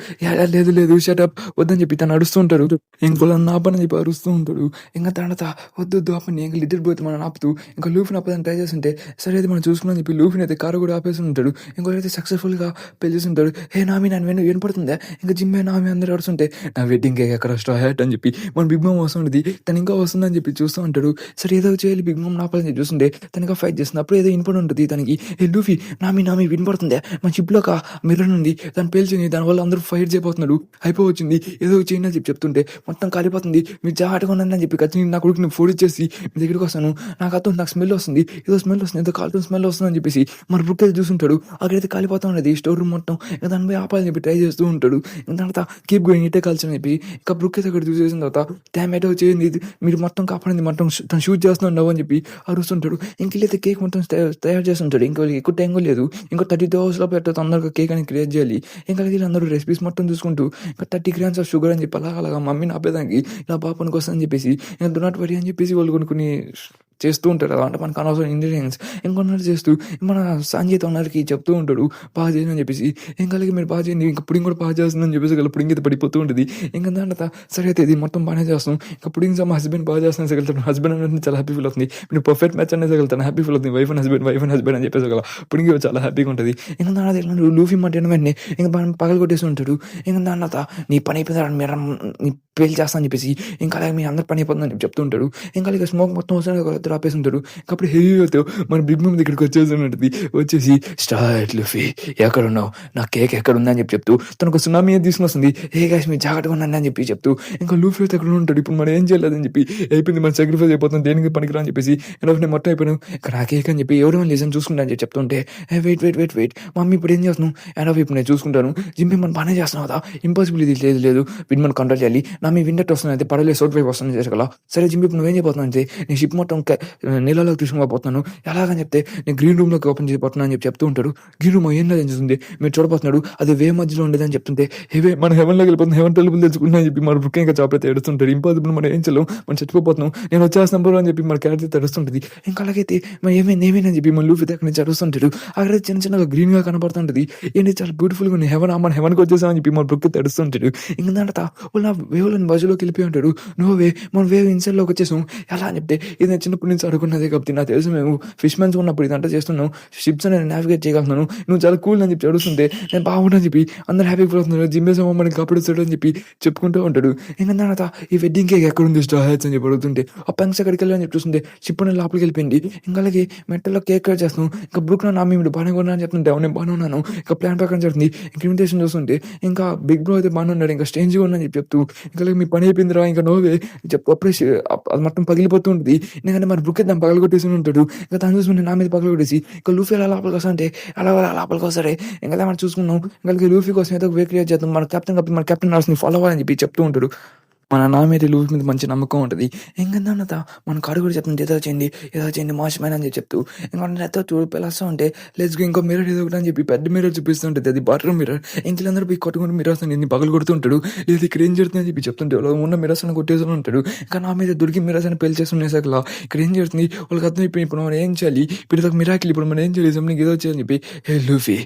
లేదు షటప్ వద్దని చెప్పి తను అడుస్తూ ఉంటారు. ఇంకో ఆపని చెప్పి అరుస్తూ ఉంటాడు. ఇంకా తర్వాత వద్దు ఆపని ఇంకా లిటిల్ పోతే మనం ఆపుతూ ఇంకా లూఫిని ఆపదని ట్రై చేస్తుంటే సరే అయితే మనం చూసుకున్నాం చెప్పి లూఫిని అయితే కారు కూడా ఆపేసి ఉంటాడు. ఇంకోటి సక్సెస్ఫుల్గా పెళ్లి ఉంటాడు. హే నామి నన్ను వినపడుతుందా ఇంకా జిమ్మే నామి అందరూ అడుస్తుంటే నా వెడ్డింగ్ కేక్ ఎక్కడ స్టార్ట్ అని చెప్పి మన బిగ్ మామ్ వస్తుంది తను ఇంకా వస్తుందని చెప్పి చూస్తూ ఉంటాడు. సరే ఏదో చేయాలి బిగ్ మామ్ ఆపాలని చెప్పి చూస్తుంటే తనగా ఫైట్ చేస్తుంది. అప్పుడు ఏదో ఇన్పడి ఉంటుంది తనకి, ఏ లూఫీ నామి వినపడుతుందే మన షిప్‌లో ఒక మిర్రర్ ఉంది. దాన్ని పేల్చింది. దానివల్ల అందరూ ఫైట్ చేయబోతున్నారు. అయిపోవచ్చింది. ఏదో ఒకటి చేయండి అని చెప్తుంటే మొత్తం కాలిపోతుంది. మీరు జాగ్రత్తగా ఉండండి అని చెప్పి ఖచ్చితంగా నా కొడుకుని ఫోన్ ఇచ్చేసి మీ దగ్గరికి వస్తాను. నాకు స్మెల్ వస్తుంది. ఏదో స్మెల్ వస్తుంది. ఏదో కాలుతున్న స్మెల్ వస్తుందని చెప్పేసి మన బ్రుక్ అయితే చూస్తుంటాడు. అక్కడైతే కాలిపోతా ఉన్నది స్టోర్ రూమ్ మొత్తం. ఇక దానిపై ఆపాలని చెప్పి ట్రై చేస్తూ ఉంటాడు. ఇంక తర్వాత కీప్ గోయింగ్ ఇటే కాల్చని చెప్పి ఇక బ్రుక్ అయితే అక్కడ చూసేసిన తర్వాత డ్యామ్ ఏటో చేయండి మీరు మొత్తం కాపాడింది మొత్తం తను షూట్ చేస్తున్నాడు అని చెప్పి అరుస్తుంటాడు. ఇంకెళ్ళైతే కేక్ మొత్తం తయారు చేస్తుంటాడు. ఇంకో ఎక్కువ టైం లేదు. ఇంకో 32 అవర్స్‌లో పెట్ట తొందరగా కేక్ అని క్రియేట్ చేయాలి. ఇంకా వీళ్ళందరూ రెసిపీస్ మొత్తం చూసుకుంటూ ఇంకా 30 గ్రామ్స్ ఆఫ్ షుగర్ అని చెప్పి అలాగా మమ్మీని ఆపేదానికి ఇలా బాగా పనికొస్తుందని చెప్పేసి ఇంకా డు నాట్ వరీ అని చెప్పేసి వాళ్ళు కొన్ని చేస్తూ ఉంటాడు. అంటే మనకు అనవసరం ఇంగ్రీడియంట్స్ ఇంకొన్నట్టు చేస్తూ మన సంజీత్ ఓనర్‌కి చెప్తూ ఉంటాడు బాగా చేయండి అని చెప్పేసి. ఇంకా అలాగే మీరు బాగా చేయండి ఇంకా పుడింగ్ కూడా బాగా చేస్తుందని చెప్పేసి వీళ్ళ పుడింగ్ అయితే పడిపోతూ ఉంటుంది. ఇంకా దాని తర్వాత సరే అయితే ఇది మొత్తం బాగానే చేస్తాం. ఇంకా పుడింగ్స్ మా హస్బెండ్ బాగా చేస్తాను వెళ్తాను. హస్బెండ్ అనేది చాలా హ్యాపీ ఫీల్ అవుతుంది. మీరు పర్ఫెక్ట్ మ్యాచ్ అనేది వెళ్తాను హ్యాపీ ఫీల్ అవుతుంది. వైఫ్ అండ్ హస్బెండ్ అని చెప్పేసి ఒక పుడింగ్ చాలా హ్యాపీగా ఉంటుంది. ఇంకా దాని తర్వాత లూఫీ మధ్యాహ్నం వెంటనే ఇంకా పగలు కొట్టేసి ఉంటాడు. ఇంకా దాని తర్వాత నీ పని అయిపోయింది మీరు నీ పేల్ చేస్తా అని చెప్పేసి ఇంకా అలాగే మీ అందరు పని అయిపోతుందని చెప్పి చెప్తూ ఉంటాడు. ఇంకా అలాగే స్మోక్ మొత్తం వస్తే ఆపేసి ఉంటాడు. అప్పుడు హెవీ అవుతావు మన బిగ్ మామ్ దగ్గరికి వచ్చేసి స్టార్ట్ లూఫీ ఎక్కడ ఉన్నావు నా కేక్ ఎక్కడ ఉందని చెప్పి చెప్తూ తనకు సునామీ తీసుకుని వస్తుంది. ఏ గాయస్ మీరు జాగ్రత్తగా ఉన్నాను అని చెప్పి చెప్తూ ఇంకా లూఫీ అయితే ఎక్కడ ఉంటాడు. ఇప్పుడు మనం ఏం చేయలేదని చెప్పి అయిపోయింది మన సాక్రిఫైస్ అయిపోతుంది దేనికి పనికిరా అని చెప్పేసి నేను మొత్తం అయిపోయాను ఇక్కడ నా కేక్ అని చెప్పి ఎవరైనా లేదని చూసుకుంటా అని చెప్పి చెప్తుంటే వెయిట్ మమ్మీ ఇప్పుడు ఏం చేస్తున్నావు అండ్ ఇప్పుడు నేను చూసుకుంటాను. జిమ్ మనం బాగానే చేస్తున్నావు కదా ఇంపాసిబుల్ ఇది లేదు విన్ మనం కంట్రోల్ చేయాలి. నా మీ విన్నట్టు వస్తుంది అయితే పడలేదు సౌత్ వైపు వస్తుంది చేసగల సరే జిమ్ ఇప్పుడు నువ్వేం చేయబోతున్నావు అంటే నేను షిప్ మొత్తం నీళ్ళలోకి తీసుకుపోతున్నాను ఎలాగని చెప్తే నేను గ్రీన్ రూమ్లోకి ఓపెన్ చేయబోతున్నాను అని చెప్పి చెప్తూ ఉంటాడు. గ్రీన్ రూమ్ ఏం లేదని చూస్తుంది మీరు చూడబోతున్నాడు అది వే మధ్యలో ఉండేదని చెప్తుంటే మన హెవెన్లోకి వెళ్ళిపోతుంది హెవెన్ తలుపులు తెచ్చుకున్నా అని చెప్పి మన బుక్ ఇంకా చాపైతే ఎడుతుంటాడు. ఇంపాసిబుల్ మనం ఏం చేయలేం మనం చచ్చిపోతున్నాం నేను వచ్చేస్తున్నప్పుడు అని చెప్పి మన క్యారెక్టర్ తెడుస్తుంటుంది. ఇంకా అలాగైతే మరి ఏమైందని చెప్పి మన లూఫీ అక్కడి నుంచి అడుస్తుంటాడు. అక్కడ చిన్నగా గ్రీన్గా కనబడుతుంటుంది. ఏంటి చాలా బ్యూటిఫుల్గా ఉంది మన హెవెన్కి వచ్చేసామని చెప్పి మన బుక్ తెడుస్తుంటాడు. ఇంకా దాంట్లో వాళ్ళు నా వేవ్లను బజులోకి వెళ్ళిపోయి ఉంటాడు. మన వేవ్ ఇన్సైడ్లోకి వచ్చేసాం ఎలా అని చెప్తే ఇది నేను చిన్నప్పటి నుంచి అడుగున్నదే కాబట్టి నాకు తెలుసు మేము ఫిష్ మెన్స్ ఉన్నప్పుడు ఇదంతా చేస్తున్నాం షిప్స్ నేను నావిగేట్ చేయగలుగుతున్నాను నువ్వు చాలా కూల్ అని చెప్పి అడుగుతుంటే నేను బాగుంటుందని చెప్పి అందరూ హ్యాపీ ఫీల్ అవుతున్నారు. జిమ్మేస్ మనకి కాపాడుతాడు అని చెప్పి చెప్పుకుంటూ ఉంటాడు. ఇంకా తర్వాత ఈ వెడ్డింగ్ కేక్ ఎక్కడ ఉంది స్టార్స్ అని చెప్పి అడుగుతుంటే ఆ పెంక్స్ ఎక్కడికి వెళ్ళి అని చెప్పి చూస్తుంటే షిప్ అనేది లోపలికి వెళ్ళిపోయింది. ఇంకా అలాగే మెట్టల్లో కేక్ కట్ చేస్తాం. ఇంకా బ్రూక్ నా మీరు బాగానే కొన్నా అని చెప్తుంటే నేను బాగానే ఉన్నాను ఇంకా ప్లాన్ ప్రకారం జరుగుతుంది. ఇంకా ఇన్విటేషన్ చూస్తుంటే ఇంకా బిగ్ బ్రో అయితే బాగానే ఉన్నాడు ఇంకా స్టేంజ్గా ఉన్నాను చెప్పి చెప్తూ ఇంకా మీ పని అయిపోయిందిరా ఇంకా నోవే అప్పుడే అది మొత్తం పగిలిపోతూ ఉంటుంది. ఎందుకంటే మరి బుక్ దాన్ని పగలు కొట్టేసి ఉంటాడు. ఇంకా తను చూసుకుంటే నా మీద పగలు కొట్టేసి ఇంకా లూఫీ ఎలా లోపలికి వస్తా అంటే అలా లోపలికి వస్తారే ఇంకా మనం చూసుకున్నాం. ఇంకా లూఫీ కోసం ఏదో వే క్రియేట్ చేద్దాం మన కెప్టెన్ నర్స్ని ఫాలో అవ్వాలని చెప్పి చెప్తూ ఉంటాడు. నా మీద లూఫీ మీద మంచి నమ్మకం ఉంటుంది. ఇంకా దానితో మన కాడు కూడా చెప్తుంది ఏదో చేయండి మోసమైన అని చెప్తూ ఇంకా ఎంతో చూడిపోయేస్తా ఉంటే లెట్స్ గో ఇంకో మిర్రర్ ఏదో ఒకటి అని చెప్పి పెద్ద మిర్రర్ చూపిస్తుంటుంది. అది బాత్రూమ్ మిర్రర్. ఇంకెళ్ళందరూ పోయి కొట్టుకుంటూ మిర్రర్స్ అన్ని పగలు కొడుతుంటాడు. లేదు ఇక్కడ ఏం జరుగుతుందని చెప్పి చెప్తుంటే ఉన్న మిర్రర్స్ అని కొట్టేస్తూ ఉంటాడు. ఇంకా నా మీద దొరికి మిర్రర్స్ అని పెళ్లి చేస్తున్నాయి సార్ ఇక్కడ ఏం జరుగుతుంది వాళ్ళకి అర్థమైపోయి ఇప్పుడు మనం ఏం చేయాలి ఇప్పుడు ఒక మిరాకిల్ ఇప్పుడు మనం ఏం చేయాలి సమనికి ఏదో చేయాలని చెప్పి హే లూఫీ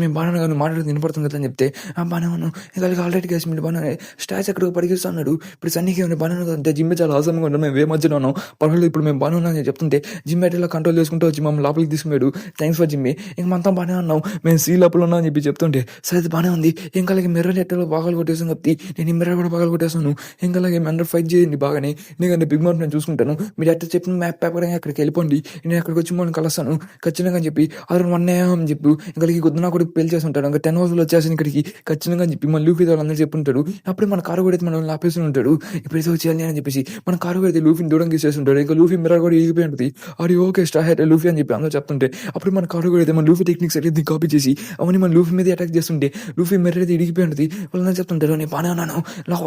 మేము బాగా మాట్లాడుతూ వినపడుతుంది కదా అని చెప్తే బాగానే ఉన్నాను ఇంకా ఆల్రెడీ కేసు మీరు బాగా స్టాచ్ ఎక్కడికి పరిగిస్తున్నాడు. ఇప్పుడు సన్నీకి ఏమైనా బాగానే అంటే జిమ్ చాలా అవసరంగా ఉంటాం మేము ఏ మధ్యలో ఉన్నాం పర్వాలేదు ఇప్పుడు మేము బాగానే ఉన్నాం అని చెప్తుంటే జిమ్ ఎట్లా కంట్రోల్ చేసుకుంటూ వచ్చి మమ్మల్ని లోపలికి తీసుకున్నాడు. థ్యాంక్స్ ఫర్ జిమ్మి ఇంక మనతో బాగానే ఉన్నాం మేము సీ లోపల ఉన్నాం అని చెప్పి చెప్తుంటే సరే అది బాగానే ఉంది ఇంకా అలాగే మిర్రర్ ఎట్టలో బాగా కొట్టేసాను కాబట్టి నేను ఈ మిర్రర్ కూడా బాగా కొట్టేసాను. ఇంకా అలాగే అందరూ ఫైట్ చేయండి బాగానే ఎందుకంటే బిగ్ మౌంట్ నేను చూసుకుంటాను మీరు ఎట్లా చెప్పిన మ్యాప్ పేపర్ అక్కడికి వెళ్ళిపోండి నేను అక్కడికి వచ్చి మనం కలుస్తాను ఖచ్చితంగా అని చెప్పి అదే 1 AM అని చెప్పి ఇంకా గుద్దునా కూడా పెళ్లి చేసి ఉంటాడు. ఇంకా 10 అవర్స్లో వచ్చేసి ఇక్కడికి ఖచ్చితంగా అని చెప్పి మళ్ళీ లూఫీ వాళ్ళందరూ చెప్పుంటాడు. అప్పుడే మన కారు కూడా మనం ఆపేసి ఉంటాడు. ఇప్పుడు ఏదో చేయాలి అని చెప్పేసి మన కారు కూడా లూఫీని దూరంగా చేస్తుంటాడు. ఇంకా లూఫీ మిర్రర్ కూడా ఈగిపోయి ఉంటుంది. అది ఓకే స్టార్ లూఫీ అని చెప్పి అందరూ చెప్తుంటే అప్పుడు మన కారు కూడా మన లూఫీ టెక్నిక్స్ అయితే కాపీ చేసి అవన్నీ మన లూఫీ మీద అటాక్ చేస్తుంటే లూఫీ మిర్రర్ అయితే ఇడిగిపోయి ఉంటుంది. వాళ్ళందరూ చెప్తుంటారు నేను బాగానే ఉన్నాను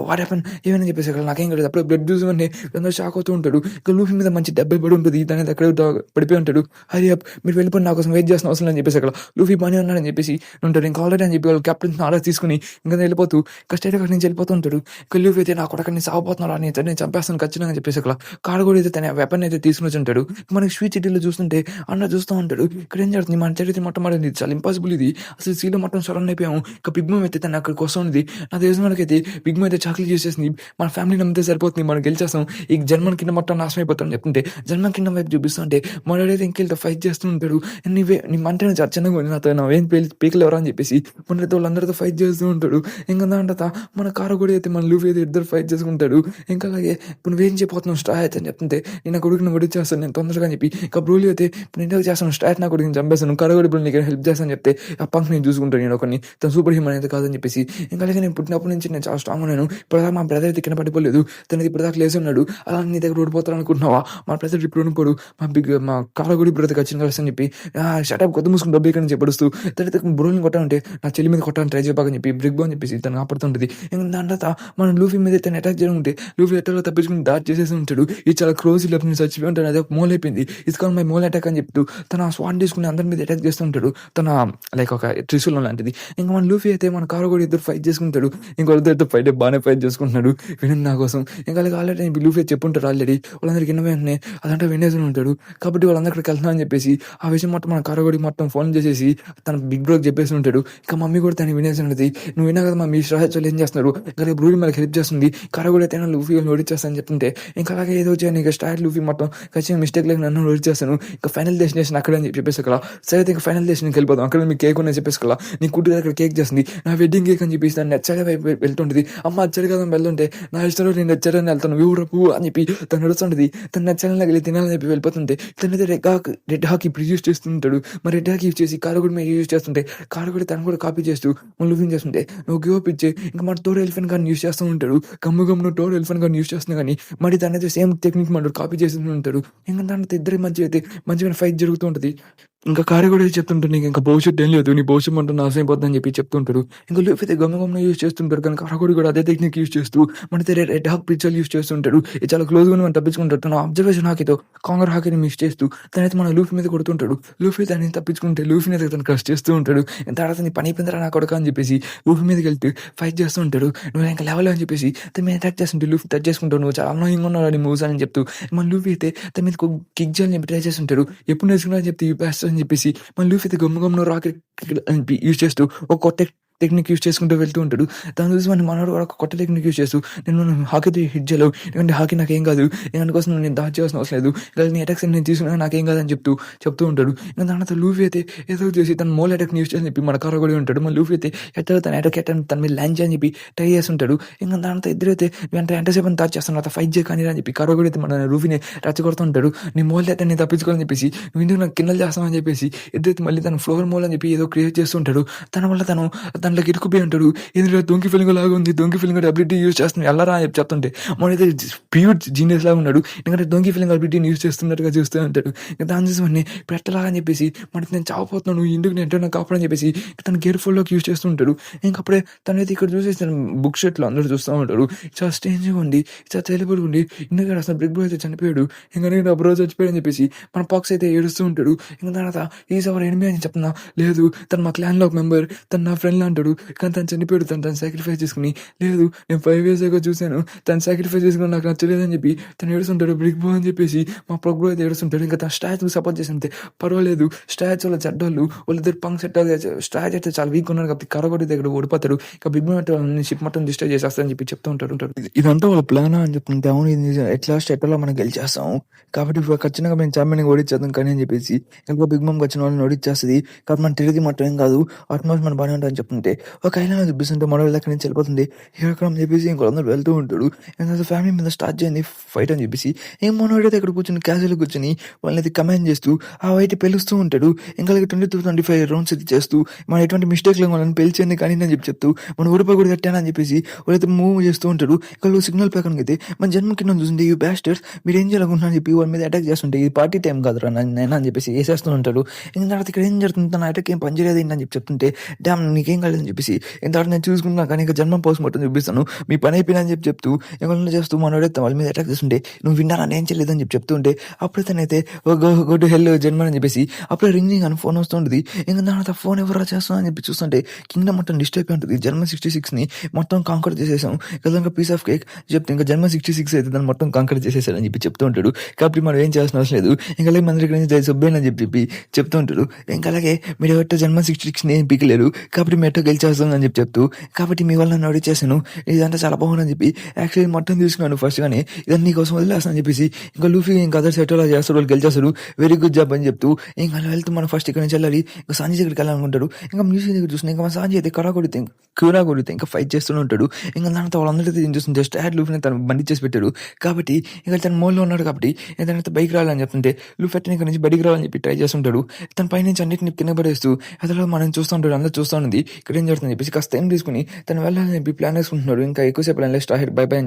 వాట్ హ్యాపెన్ ఏమైనా చెప్పేసి అక్కడ నాకేం కాదు. అప్పుడు బ్లడ్ జ్యూస్ అంటే అందరూ షాక్ అవుతూ ఉంటాడు. ఇంకా లూఫీ మీద మంచి 70 పడి ఉంటుంది. దాని అక్కడ పడిపోయి ఉంటాడు. హరి అప్ మీరు వెళ్ళిపోయి నా కోసం వెయిట్ చేసిన అవసరం అని చెప్పేసి అక్కడ లూఫీ బాగానే ఉన్నాడని చెప్పేసి ఉంటాడు. ఇంకా ఆల్రెడీ అని చెప్పి వాళ్ళు కెప్టెన్ ఆర్డర్ తీసుకుని ఇంకా వెళ్ళిపోతూ కష్టం అక్కడి నుంచి వెళ్ళిపోతూ ఉంటాడు. ఇంకా లూఫీ అయితే నా కొడకని సాగుపోతున్నాడు అని నేను చంపేస్తాను ఖచ్చితంగా చెప్పేసి అక్కడ కారు కూడా అయితే తన వెపన్ అయితే తీసుకుని వచ్చి ఉంటాడు. మనకి స్వీట్ సిటీలో చూస్తుంటే అన్న చూస్తూ ఉంటాడు. ఇక్కడ ఏం జరుగుతుంది మన చరిత్ర మొట్టమొదటి చాలా ఇంపాసిబుల్ ఇది అసలు సీలో మొత్తం సరౌండ్ అయిపోయాము. ఇంకా బిగ్ మామ్ అయితే తను అక్కడికి వస్తుంది. నా తెలిసిన మనకైతే బిగ్ మామ్ అయితే చాక్లెట్ చేసేసింది మన ఫ్యామిలీ నమ్మితే సరిపోతుంది మనం గెలిచేస్తాం ఈ జర్మన్ కింద మొత్తం నాశనం అయిపోతాం చెప్తుంటే జర్మన్ కింద వైపు చూపిస్తుంటే మనడైతే ఇంకెళ్తే ఫైట్ చేస్తూ ఉంటాడు. నీ అంటే చిన్నగా నాతో నావేం పీకలు ఎవరా అని చెప్పేసి మనతో వాళ్ళందరితో ఫైట్ చేస్తూ ఉంటాడు. ఇంకా దాంట్లో మన కారు కూడా అయితే మన లూఫీ అయితే ఇద్దరు ఫైట్ చేసుకుంటాడు. ఇంకా అలాగే ఇప్పుడు నువ్వేం చేయబోతున్నావు స్ట్రాట్ అని చెప్తుంటే, నేను నా కొడుకుని ఒడిచేస్తాను నేను తొందరగా అని చెప్పి, ఇంకా బ్రోలీ అయితే ఇప్పుడు నేను ఏదో చేస్తాను స్ట్రాట్ నా కొడుకుని చంపేస్తాను, కరగడి ఇప్పుడు నీకు హెల్ప్ చేస్తాను చెప్తే, ఆ పంక్ నేను చూసుకుంటాను నేను ఒకరిని, తను సూపర్ హ్యూమన్ అయితే కాదని చెప్పేసి. ఇంకా అలాగే నేను పుట్టినప్పటి నుంచి నేను చాలా స్ట్రాంగ్ ఉన్నాను, ఇప్పుడు మా బ్రదర్ అయితే కింద పడిపోలేదు, తనది ఇప్పుడు దాకా లేసి ఉన్నాడు, అలా నీ దగ్గర ఓడిపోతాను అనుకుంటున్నావా, మా బ్రదర్ ఇప్పుడు ఓడిపోడు, మా కారగొడి బ్రదర్ ఖచ్చితంగా కలుస్తా అని చెప్పి షటప్ కొత్త మూసుకుని డబ్బు అని చెప్పడుస్తూ తర్వాత బ్రోని కొట్టాలంటే నా చెల్లి మీద కొట్టాలని ట్రై చేయబాకని చెప్పి బ్రిక్ బో అని చెప్పేసి తను ఆపడుతుంటుంది. ఇంకా దాని తర్వాత మనం లూఫీ మీద తను అటాక్ చేయడం ఉంటే లూఫీ ఎట్టలో తప్పించుకుని దాడి చేసేసి ఉంటాడు. ఇది చాలా క్లోజ్ లెఫ్ట్ నుంచి చచ్చిపోయి ఉంటాడు, అదే మోల్ అయిపోయింది, it's call my mole attack అని చెప్తూ తన స్వాన్ తీసుకుని అందరి మీద అటాక్ చేస్తూ ఉంటాడు, తన లైక్ ఒక త్రిశూలం లాంటిది. ఇంకా మన లూఫీ అయితే మన కారగొడి ఇద్దరు ఫైట్ చేసుకుంటాడు, ఇంకొకరితో ఫైట్ బాగానే ఫైట్ చేసుకుంటున్నాడు వినన్ నా కోసం. ఇంకా అలాగే ఆల్రెడీ లూఫీ చెప్పుంటారు ఆల్రెడీ వాళ్ళందరికీ విన్న వెంటనే అదంటే వినేసి ఉంటాడు, కాబట్టి వాళ్ళందరికీ వెళ్తున్నా అని చెప్పేసి ఆ విషయం మొత్తం మన కారగొడి మొత్తం ఫోన్ చేసేసి తన బిగ్ బ్రోకి చెప్పేసి ఉంటాడు. ఇంకా మమ్మీ కూడా తను వినేసి ఉంటుంది, నువ్వు విన్నా కదా మమ్మీ శ్రాహచ్చులు ఏం చేస్తున్నారు, ఇంకా బ్రూని మనకి హెల్ప్ చేస్తుంది, కారగొడి అయితే లూఫీ ఓడిచేస్తాను చెప్తుంటే, ఇంకా అలాగే ఏదో వచ్చాను ఇంకా స్టార్ట్ లూఫీ మొత్తం ఖచ్చితంగా మిస్టేక్ లేక నన్ను ఓడిచేస్తాను, ఇంకా ఫైనల్ డెస్టినేషన్ అక్కడ అని చెప్పేసి అక్కడ సరే అయితే ఇంకా ఫైనల్ డెస్టినేషన్కి వెళ్ళిపోతాం, అక్కడ మీకు కేక్ ఉన్నది చెప్పేసి కదా నీ కుట్టి దగ్గర కేక్ చేస్తుంది, నా వెడ్డింగ్ కేక్ అని చెప్పేసి దాన్ని నచ్చగా వెళ్తుంటుంది. అమ్మ అచ్చడి కదా వెళ్తుంటే నా ఇష్టంలో నేను నచ్చారని వెళ్తాను ఊరు పువ్వు అని చెప్పి తను నడుస్తుంటుంది, తను నచ్చాలని వెళ్ళి తినాలని చెప్పి వెళ్ళిపోతుంటే తనైతే రెడ్ హాక్ ఇప్పుడు యూజ్ చేస్తుంటాడు, మరి రెడ్ హాక్ యూజ్ చేసి కారగొడి మీద యూజ్ చేస్తుంటే కారగొడి తను కూడా కాపీ చేస్తూ లూఫింగ్ చేస్తుంటే నువ్వు గివ్ అప్ ఇచ్చే ఇంకా మన టోర్ ఎలిఫెంట్ గాని యూజ్ చేస్తూ ఉంటాడు, గమ్ము టోర్ ఎలిఫెంట్ గాని యూజ్ చేస్తున్నా కానీ మరి తనైతే సేమ్ టెక్నిక్ మన కాపీ చేస్తూ ఉంటాడు. ఇంకా దాంట్లో ఇద్దరి మధ్య అయితే మంచిగా ఫైట్ జరుగుతూ ఉంటుంది. ఇంకా కారగొడి చెప్తుంటాడు నీకు ఇంకా భవిష్యత్తు ఏం లేదు, నీ భవిష్యత్తు అంటూ నాశనం అయిపోతుందని చెప్పి చెప్తుంటాడు. ఇంకా లూఫీ అయితే గమ్మ యూజ్ చేస్తుంటాడు, కానీ కారగొడి కూడా అదే టెక్నిక్ యూజ్ చేస్తూ మన రెడ్ హాక్ పిక్చర్ యూజ్ చేస్తుంటాడు, ఇది చాలా క్లోజ్గా మనం తప్పించుకుంటాడు. తన అబ్జర్వేషన్ హాకీతో కాంగర్ హాకీని మిస్ చేస్తూ తనైతే మన లూఫీ మీద కొడుతుంటాడు, లూఫీ తనని తప్పించుకుంటే లూఫీని అయితే తను క్రష్ చేస్తూ ఉంటాడు. తర్వాత నీ పని అయిపోయిందిరా నా కొడుకు అని చెప్పేసి లూఫీ మీదకి వెళ్తే ఫైట్ చేస్తూ ఉంటాడు, నువ్వు ఇంకా లెవెల్ అని చెప్పేసి తన మీద అటాక్ చేస్తుంటే లూఫీ టచ్ చేసుకుంటావు, నువ్వు చాలా అనాయింగ్ ఉన్నావు అని మూవ్స్ అని చెప్తూ మన లూఫీ అయితే తన మీద కిక్ చేయాలని చెప్పి ట్రై చేస్తుంటాడు, ఎప్పుడు నేర్చుకున్నా అని చెప్తే బెస్ట్ అని చెప్పేసి మన లూఫీ అయితే గమ్మున రాకెట్ యూజ్ చేస్తూ ఒక కొత్త టెక్నిక్ యూజ్ చేసుకుంటూ వెళ్తూ ఉంటాడు. దాని చూసి మనోడు కూడా ఒక కొత్త టెక్నిక్ యూజ్ చేస్తూ నేను హాకీతో హిట్ చేయలేవు, ఎందుకంటే హాకీ నాకేం కాదు, అందుకోసం నేను దాడి చేయాల్సిన అవసరం లేదు, ఇంకా నీ అటాక్స్ నేను తీసుకున్నా నాకేం కాదని చెప్తూ ఉంటాడు. ఇంకా దాంట్లో లూఫీ అయితే ఏదో చేసి తన మోల్ అటాక్ యూజ్ చేయని చెప్పి మన కారగొడి ఉంటాడు, మన లూఫీ అయితే ఎట్లా తన అటాక్ తన మీద ల్యాండ్ చేయని చెప్పి ట్రై చేస్తుంటాడు. ఇంకా దాంతో ఇద్దరైతే ఎంతసేపు అని దాడి చేస్తాను తర్వాత ఫైట్ చేయని అని చెప్పి కారగొడి అయితే మన లూఫీని రెచ్చగొడుతూ ఉంటాడు, నీ మోల్ అయితే నేను తప్పించుకోవాలని చెప్పేసి నువ్వు ఇందుకు నాకు కిందలు చేస్తామని చెప్పేసి ఇద్దరైతే మళ్ళీ తన ఫ్లోర్ మోల్ అని చెప్పి ఏదో క్రియేట్ చేస్తుంటాడు. తన వల్ల తను దాంట్లోకి ఇరుక్కుపోయి ఉంటాడు, ఎందుకంటే దొంగి ఫిలింగ్ లాగా ఉంది, దొంగి ఫిలింగ్ అబిలిటీ యూజ్ చేస్తుంది వెళ్ళరా అని చెప్తుంటే మనైతే ప్యూర్ జీనియస్ లాగా ఉన్నాడు, ఎందుకంటే దొంగి ఫిలింగ్ అబిలిటీని యూజ్ చేస్తున్నట్టుగా చూస్తూ ఉంటాడు. ఇంకా దాని చూసి మన ఇప్పుడు ఎట్టలాగా అని చెప్పేసి మనకి నేను చావపోతున్నాను ఇందుకు నేను ఎంతో కాపాడని చెప్పేసి తను కేర్ఫుల్లోకి యూజ్ చేస్తూ ఉంటాడు. ఇంకప్పుడే తనైతే ఇక్కడ చూసేసి తన బుక్ షెట్లో అందరూ చూస్తూ ఉంటాడు, చాలా స్ట్రేంజ్గా ఉంది, చాలా తెలియబడి ఉండి ఎందుకంటే అసలు బ్రిక్ బాయ్ అయితే చనిపోయాడు, ఇంకా నేను అప్పుడు రోజు చచ్చిపోయాడని చెప్పేసి మన పాక్స్ అయితే ఏడుస్తూ ఉంటాడు. ఇంకా తర్వాత ఈజ్ అవర్ ఎనిమి అని చెప్తున్నా, లేదు తను మా క్లాన్లో ఒక మెంబర్, తను నా ఫ్రెండ్ అంటాడు, కానీ తను చనిపోయాడు, తను సాక్రిఫైస్ చేసుకుని, లేదు నేను 5 years ago చూశాను తను సాక్రిఫైస్ చేసుకుని నాకు నచ్చలేదని చెప్పి తను ఏడుస్తుంటాడు బ్రిక్ బో అని చెప్పేసి మా ప్రొగ్రో అయితే ఏడుస్తుంటాడు. ఇంకా తన స్టాచ్కి సపోర్ట్ చేసి పర్వాలేదు స్టాచ్ వాళ్ళ చెడ్డోళ్ళు వాళ్ళిద్దరు పంక్ సెట్ స్టాచ్ అయితే చాలా వీక్ ఉన్నారు కాబట్టి కరగొడి దగ్గర ఓడిపోతాడు, ఇంకా బిగ్ బో అంటే వాళ్ళని షిప్ మొత్తం డిస్ట్రాయ్ చేసేస్తారని చెప్పి చెప్తూ ఉంటాడు. ఇదంతా వాళ్ళ ప్లాన్ అని చెప్తుంటే అవును ఇది ఎట్లా ఎట్లా మనం గెలిచేస్తాం కాబట్టి ఖచ్చితంగా మేము ఛాంపియన్ ఓడిచ్చేద్దాం కానీ అని చెప్పేసి ఇంకా బిగ్ బామ్ వచ్చిన వాళ్ళని ఓడిచ్చేస్తుంది కాబట్టి మన తిరిగి మొత్తం ఏం కాదు ఆటోమేటిక్ మన బాగానే ఉంటుందని చెప్తుంటే ఒక ఐలాండ్ చూపిస్తుంటే మన దగ్గర నుంచి వెళ్ళిపోతుంది ఇక్కడ అని చెప్పేసి ఇంకొందరు వెళ్తూ ఉంటాడు. ఇంకా ఫ్యామిలీ మీద స్టార్ట్ చేయండి ఫైట్ అని చెప్పేసి ఏం మనోడైతే ఇక్కడ కూర్చొని క్యాజువల్ కూర్చొని వాళ్ళని కమాండ్ చేస్తూ ఆ వైట్ పెలుస్తూ ఉంటాడు. ఇంకా 20-25 రౌండ్స్ ఇది చేస్తూ మన ఎటువంటి మిస్టేక్ లేదు వాళ్ళని పెలిచేయండి కానీ అని చెప్పి చెప్తూ మన ఊరిపై కూడా కట్టానని చెప్పేసి వాళ్ళైతే మూవ్ చేస్తూ ఉంటాడు. ఇక్కడ సిగ్నల్ ప్యాకన్ అయితే మన జన్మ కింద చూసింది ఈ బ్యాస్టర్స్ మీరు ఏం చేయాలనుకుంటున్నా అని చెప్పి వాళ్ళ మీద అటాక్ చేస్తుంటే ఇది పార్టీ టైం కాదురా నేను అని చెప్పేసి వేసేస్తూ ఉంటాడు. ఇంకా తర్వాత ఇక్కడ ఏం జరుగుతుంది తన అటాక్ ఏం పనిచేయలేదు అని చెప్పి చెప్తుంటే డ్యామ్ నీకేం కాలేదని చెప్పేసి ఇంత నేను చూసుకున్నా కానీ ఇంకా జన్మ పోస్ట్ మొత్తం చూపిస్తాను మీ పని అయిపోయినా అని చెప్తూ ఇంకా చేస్తూ మనోడైతే వాళ్ళ మీద అటాక్ చేస్తుంటే నువ్వు విన్నారా నేను చేయలేదని చెప్పి చెప్తుంటే అప్పుడు తనైతే గో టు హెల్ జన్మ అని చెప్పేసి అప్పుడే రింగింగ్ అని ఫోన్ వస్తుంటుంది. ఇంకా దాని ఫోన్ ఎవరో చేస్తాం అని చెప్పి చూస్తుంటే కింగ్డమ్ మొత్తం డిస్టర్బ్ అయి ఉంటుంది. జన్మ 66ని మొత్తం కాంకర్ చేసేసాం ఇంకా పీస్ ఆఫ్ కేక్ చెప్తే ఇంకా జన్మ 66 అయితే దాన్ని మొత్తం కాంకర్ చేసేసాడని చెప్పి చెప్తూ ఉంటాడు. కాబట్టి మనం ఏం చేయాల్సిన అవసరం లేదు ఇంకా అలాగే మన దగ్గర సభ్యులని చెప్పి చెప్తూ ఉంటాడు. ఇంకా అలాగే మీరు ఎవరితో జన్మ 66ని ఏం పీకలేరు కాబట్టి మీరు గెలిచేస్తాను అని చెప్తూ కాబట్టి మీ వల్ల నన్ను అడిగి చేశాను, ఇదంతా చాలా బాగుందని చెప్పి యాక్చువల్లీ మొత్తం తీసుకున్నాను ఫస్ట్ గానే, ఇదని నీకోసం వదిలేస్తాను అని చెప్పేసి ఇంకా లూఫీ ఇంకా అదర్ సెట్ అలా చేస్తాడు, వాళ్ళు గెలిచేస్తాడు, వెరీ గుడ్ జాబ్ అని చెప్తూ ఇంకా అలా వెళ్తూ మనం ఫస్ట్ ఇక్కడ నుంచి వెళ్ళాలి, ఇంకా సాంజీ దగ్గరికి వెళ్ళాలనుకుంటాడు. ఇంకా మ్యూజిక్ దగ్గర చూసిన ఇంకా మన సాంజీ అయితే కరా కొడితే క్యూరా కొడితే ఇంకా ఫైట్ చేస్తూనే ఉంటాడు. ఇంకా దాంతో వాళ్ళందరితో ఏం చూస్తుంది, జస్ట్ యాడ్ లూఫీని తను బండి చేసి పెట్టాడు కాబట్టి ఇంకా తన మోల్లో ఉన్నాడు కాబట్టి ఏదైనా బైక్ రావాలని చెప్తుంటే లూఫీ అట్టే ఇక్కడ నుంచి బయటికి రావాలని చెప్పి ట్రై చేస్తుంటాడు. తన పైనుంచి అన్నింటిని కింద పడేస్తూ అసలు మనం చూస్తూ ఉంటాడు, అందరూ చూస్తూ ఉంది ఇక్కడ ఏం జరుగుతుందని చెప్పేసి కాస్త టైం తీసుకుని తను వెళ్ళాలని చెప్పి ప్లాన్ వేసుకుంటున్నాడు. ఇంకా ఎక్కువసేపు స్టార్ట్ బై బై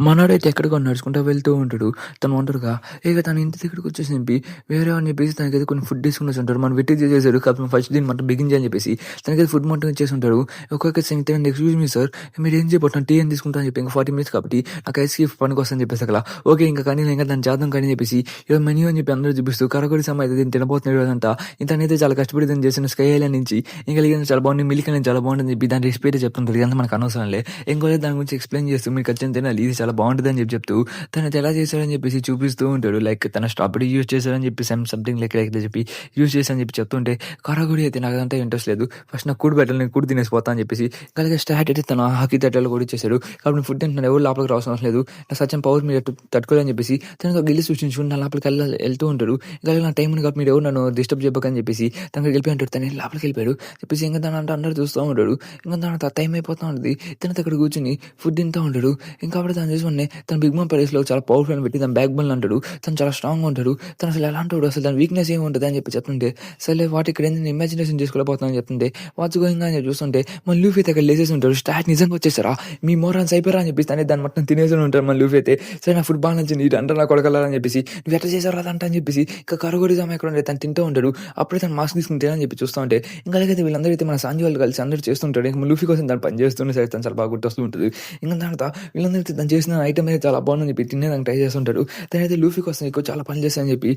మనోడైతే ఎక్కడికో నడుచుకుంటూ వెళ్తూ ఉంటాడు. తను ఒంటరిగా ఇక తన ఇంటి దగ్గరికి వచ్చేసి చెప్పి వేరే అని చెప్పేసి తనకైతే కొన్ని ఫుడ్ తీసుకుని వచ్చి ఉంటాడు. మనం వెట్టి చేశాడు కాబట్టి ఫస్ట్ దీన్ని మొత్తం బిగిన్ చేయని చెప్పేసి తనకైతే ఫుడ్ మొత్తం ఇచ్చేసి ఉంటాడు. ఒక్కొక్క ఎక్స్క్యూజ్ మీ సార్, మీరు ఏం చేయబోతున్నా టీ ఏం తీసుకుంటా అని చెప్పి ఇంకా 40 minutes కాబట్టి నాకు ఐస్ క్రీమ్ పనికి వస్తుందని చెప్పేసి అక్కడ ఓకే ఇంకా కానీ ఇంకా దాన్ని చేద్దాం కానీ చెప్పేసి ఇలా మెన్యూ అని చెప్పి అందరూ చూపిస్తూ కరకొడి సమయం అయితే దీన్ని తినబోతున్నాడు అంతా. ఇంతనైతే చాలా కష్టపడి దాన్ని చేసిన స్కై ఐలాండ్ నుంచి ఇంకా చాలా బాగుంది, మిల్క్ అనేది చాలా బాగుంటుంది చెప్పి దాని రెసిపీ అయితే చెప్తుంటారు. ఇదంతా మనకు అనవసరంలే, ఇంకోలేదు దాని గురించి ఎక్స్ప్లెయిన్ చేస్తూ మీరు ఖచ్చితంగా తినాలి, ఇది చాలా బాగుంటుంది అని చెప్తూ తనైతే ఎలా చేశాడని చెప్పేసి చూపిస్తూ ఉంటాడు. లైక్ తన స్ట్రాబెరీ యూజ్ చేశాడని చెప్పి సంథింగ్ లైక్ చెప్పి యూజ్ చేశానని చెప్పి చెప్తుంటే కరగొడి అయితే నాకు అదంతా ఇంట్రెస్ట్ లేదు, ఫస్ట్ నాకు కూడి పెట్టాలి, నేను కూడి తినేసిపోతా అని చెప్పేసి అలాగే స్టార్ట్ అయితే తన హాకీ తట్టలు కూడా ఇచ్చేశాడు. కాబట్టి ఫుడ్ తింటున్నాను, ఎవరు లోపలికి రావడం లేదు, నా సత్యం పవర్ మీరు తట్టుకోవాలని చెప్పేసి తనకు గిల్లి సృష్టించుకుని నా లోపలికి వెళ్తూ ఉంటాడు. ఇంకా నా టైం ఉంది కాబట్టి మీరు ఎవరు నన్ను డిస్టర్బ్ చేయబోకని చెప్పేసి తనకు వెళ్ళిపోయి ఉంటాడు. తను లోపలికి వెళ్ళిపోయాడు చెప్పేసి ఇంకా తన అంటే అందరూ చూస్తూ ఉంటాడు. ఇంకా తన టైం అయిపోతూ ఉంటుంది, తనతో అక్కడ కూర్చొని ఫుడ్ తింటూ ఉంటాడు. ఇంకా అప్పుడు తను చూసుకుని తన బిగ్ మామ్ ప్యాలెస్లో చాలా పవర్ఫుల్ అని పెట్టి తన బ్యాక్ బోన్ అంటాడు. తను చాలా స్ట్రాంగ్ ఉంటాడు, తను అసలు ఎలా అంటాడు, అసలు దాని వీక్నెస్ ఏమి ఉంటుంది అని చెప్పి చెప్తుంటే సరే వాటి ఇక్కడ ఏంటంటే ఇమాజినేషన్ చేసుకోలేకపోతున్నాను అని చెప్తుంటే వాట్స్ గోయింగ్ అని చెప్పి చూస్తుంటే మన లూఫీ అయితే అక్కడ లేసేసి ఉంటాడు. స్టార్ట్ నిజంగా వచ్చేసారా మీ మోరాన్స్ అయిపోయారా అని చెప్పేసి దాన్ని మొత్తం తినేసి ఉంటారు. మన లూఫీ అయితే సరే నా ఫుడ్ బాగా నచ్చింది, ఇటు అంటే నా కొడకలని చెప్పేసి నువ్వు ఎట్లా చేసావు అదంట అని చెప్పేసి ఇంకా కరగొడి జామ ఎక్కడ ఉంటే తను తింటూ ఉంటాడు. అప్పుడే తను మాస్క్ తీసుకుంటే అని చెప్పి చూస్తూ ఉంటే ఇంకా అలాగైతే వీళ్ళందరూ అయితే మన సాంజీ వాళ్ళు కలిసి అందరూ చేస్తుంటాడు. ఇంకా లూఫీ కోసం తను పని చేస్తూనే సరే తను చాలా బాగా గుర్తొస్తూ ఉంటుంది. ఇంకా దాంతో వీళ్ళందరూ తను చేసిన ఐటమ్ అయితే చాలా బాగుందని చెప్పి తినేదానికి ట్రై చేస్తుంటాడు. తనైతే లూఫీ కోసం ఎక్కువ చాలా పని చేస్తానని చెప్పి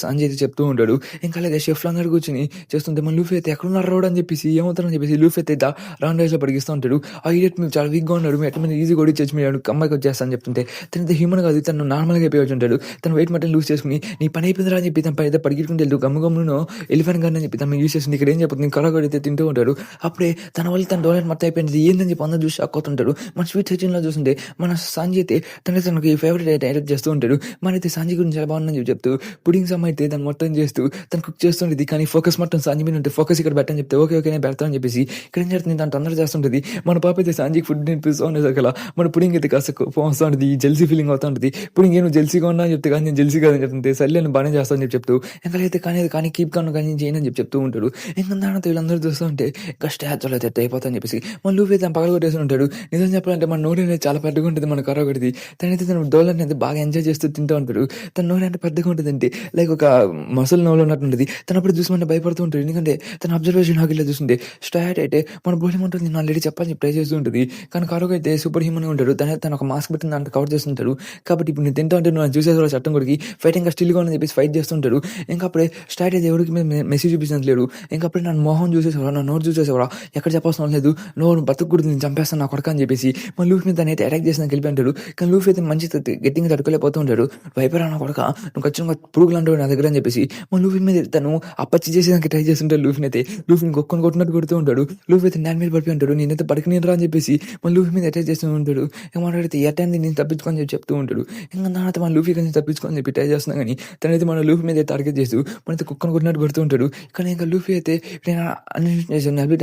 సాంజీ అయితే చెప్తూ ఉంటాడు. ఇంకా అలాగే షెఫ్లు అందరూ కూర్చొని చేస్తుంటే మన లూఫీ అయితే ఎక్కడున్నారు రోడ్ అని చెప్పేసి ఏమవుతారని చెప్పేసి లూఫీ అయితే రౌండ్ రైస్ లో పడిగిస్తూ ఉంటాడు. ఆ ఇడియట్ మీరు చాలా వీక్గా ఉన్నాడు, మీ ఎట్లా మీద ఈజీగా ఓడిచేసి మీరు అమ్మాయికి వచ్చేస్తాను చెప్తుంటే తనైతే హ్యూమన్ కాదు, తను నార్మల్గా అయిపోయి ఉంటాడు. తను వెయిట్ మటన్ లూజ్ చేసుకుని నీ పని అయిపోయిందిరా అని చెప్పి తన పని అయితే పరిగెట్టుకుంటూ వెళ్తూ గమ్మును ఎలిఫెంట్ గన్ అని చెప్పి తను యూజ్ చేస్తుంది. ఇక్కడ ఏం చెప్తుంది కరగొడి అయితే తింటూ ఉంటాడు. అప్పుడే తన వల్ల తన డోలెట్ మొత్తం అయిపోయింది ఏందని చెప్పి అందరూ చూసి షాక్ అవుతుంటాడు. మన స్వీట్ సెక్షన్లో చూస్తుంటే మన సాంజీ అయితే తనకి ఫేవరెట్ డైరెక్ట్ చేస్తూ ఉంటాడు. మనైతే సాంజీ గురించి చాలా బాగుందని చెప్తూ పుడింగ్ సమ్ అయితే తను మొత్తం చేస్తూ తను కుక్ చేస్తుంటుంది. కానీ ఫోకస్ మొత్తం సాంజీ మీద ఉంటే ఫోకస్ ఇక్కడ పెట్టని చెప్తే ఓకే ఓకే నేను పెడతానని చెప్పేసి ఇక్కడ ఏం జరుగుతుంది దాంట్లో అందరూ చేస్తుంటుంది. మన పాప అయితే సాంజీకి ఫుడ్ తినిపిస్తూ ఉండేది అక్కడ మన పుడింగ్ అయితే కాస్త వస్తూ ఉంటుంది, జెల్సీ ఫీలింగ్ అవుతూ ఉంటుంది. పుడింగ్ నేను జెల్సీగా ఉన్నా అని చెప్తే కానీ నేను జెల్సీ కాదని చెప్తుంటే సర్లే నేను బాగానే చేస్తాను అని చెప్తూ ఎంకలైతే కానీ కీప్ కాను కానీ చేయని చెప్పి చెప్తూ ఉంటాడు. ఇంకా దాంతో వీళ్ళందరూ చూస్తూ ఉంటే ఇంకా స్టాచ్యూలో అయితే అయిపోతాని చెప్పేసి మన లూఫీ తను పగల కొట్టేసి ఉంటాడు. నిజం చెప్పాలంటే మన నోటి అనేది చాలా పెద్దగా ఉంటుంది మన కరగొడిది. తనైతే తన డోలర్ అయితే బాగా ఎంజాయ్ చేస్తూ తింటూ ఉంటాడు. తన నోరు అంటే పెద్దగా ఉంటుంది అంటే లైక్ ఒక మసలు నోలు ఉన్నట్టు ఉంటుంది. తను అప్పుడు చూసుకుంటే భయపడుతూ ఉంటుంది, ఎందుకంటే తన అబ్జర్వేషన్ హాకిలో చూస్తుంటే స్టార్ట్ అయితే మన బోలి ఉంటుంది నేను ఆల్రెడీ చెప్పాలని ట్రై చేస్తూ ఉంటుంది. కానీ కరోగ్ అయితే సూపర్ హ్యూమన్ ఉంటాడు, తను ఒక మాస్క్ పెట్టిన దాంట్లో కవర్ చేస్తుంటాడు. కాబట్టి ఇప్పుడు నేను తింటూ ఉంటే నువ్వు చూసేసి చట్టం కొడికి ఫైటింగ్ స్టిల్గా అని చెప్పేసి ఫైట్ చేస్తుంటాడు. ఇంకా అప్పుడే స్టార్ట్ అయితే ఎవరికి మెసేజ్ చూపించినంత లేడు. ఇంకా అప్పుడే నన్ను మోహన్ చూసేసేవాడు, నా నోరు చూసేసేవాడు, ఎక్కడ చెప్పాల్సిన లేదు, నోరు బతుకుడు నేను చంపేస్తాను నా కొడక అని చెప్పేసి మన లూఫీ మీద తను అయితే అటాక్ చేసిన వెళ్ళి అంటాడు. కానీ లూఫీ అయితే మంచి గట్టిగా తట్టుకోలేకపోతూ ఉంటాడు. వైపరా నా కొడక నువ్వు ఖచ్చితంగా పురుగులు అంటాడు నా దగ్గర అని చెప్పేసి మన లూఫీ మీద తను అప్పచ్చి చేసేదానికి ట్రై చేస్తుంటాడు. లూఫీని అయితే లూఫీని కొట్టుకున్నట్టు కొడుతూ ఉంటాడు. లూఫీ అయితే నేను మీద పడిపోయి ఉంటాడు, నేనైతే పడుకునేరా అని చెప్పేసి మన లూఫీ మీద అటాక్ చేస్తూ ఉంటాడు. ఏమంటాడైతే ఎట్టంది నేను తప్పించుకొని చెప్పి చెప్తూ ఉంటాడు. ఇంకా తర్వాత మన లూఫీ కానీ తప్పించుకొని చెప్పి ట్రై చేస్తున్నా కానీ తనైతే మన లూఫీ మీద టార్గెట్ చేస్తూ మనైతే కుక్కను కొట్టినట్టు కొడుతూ ఉంటాడు. కానీ ఇంకా లూఫీ అయితే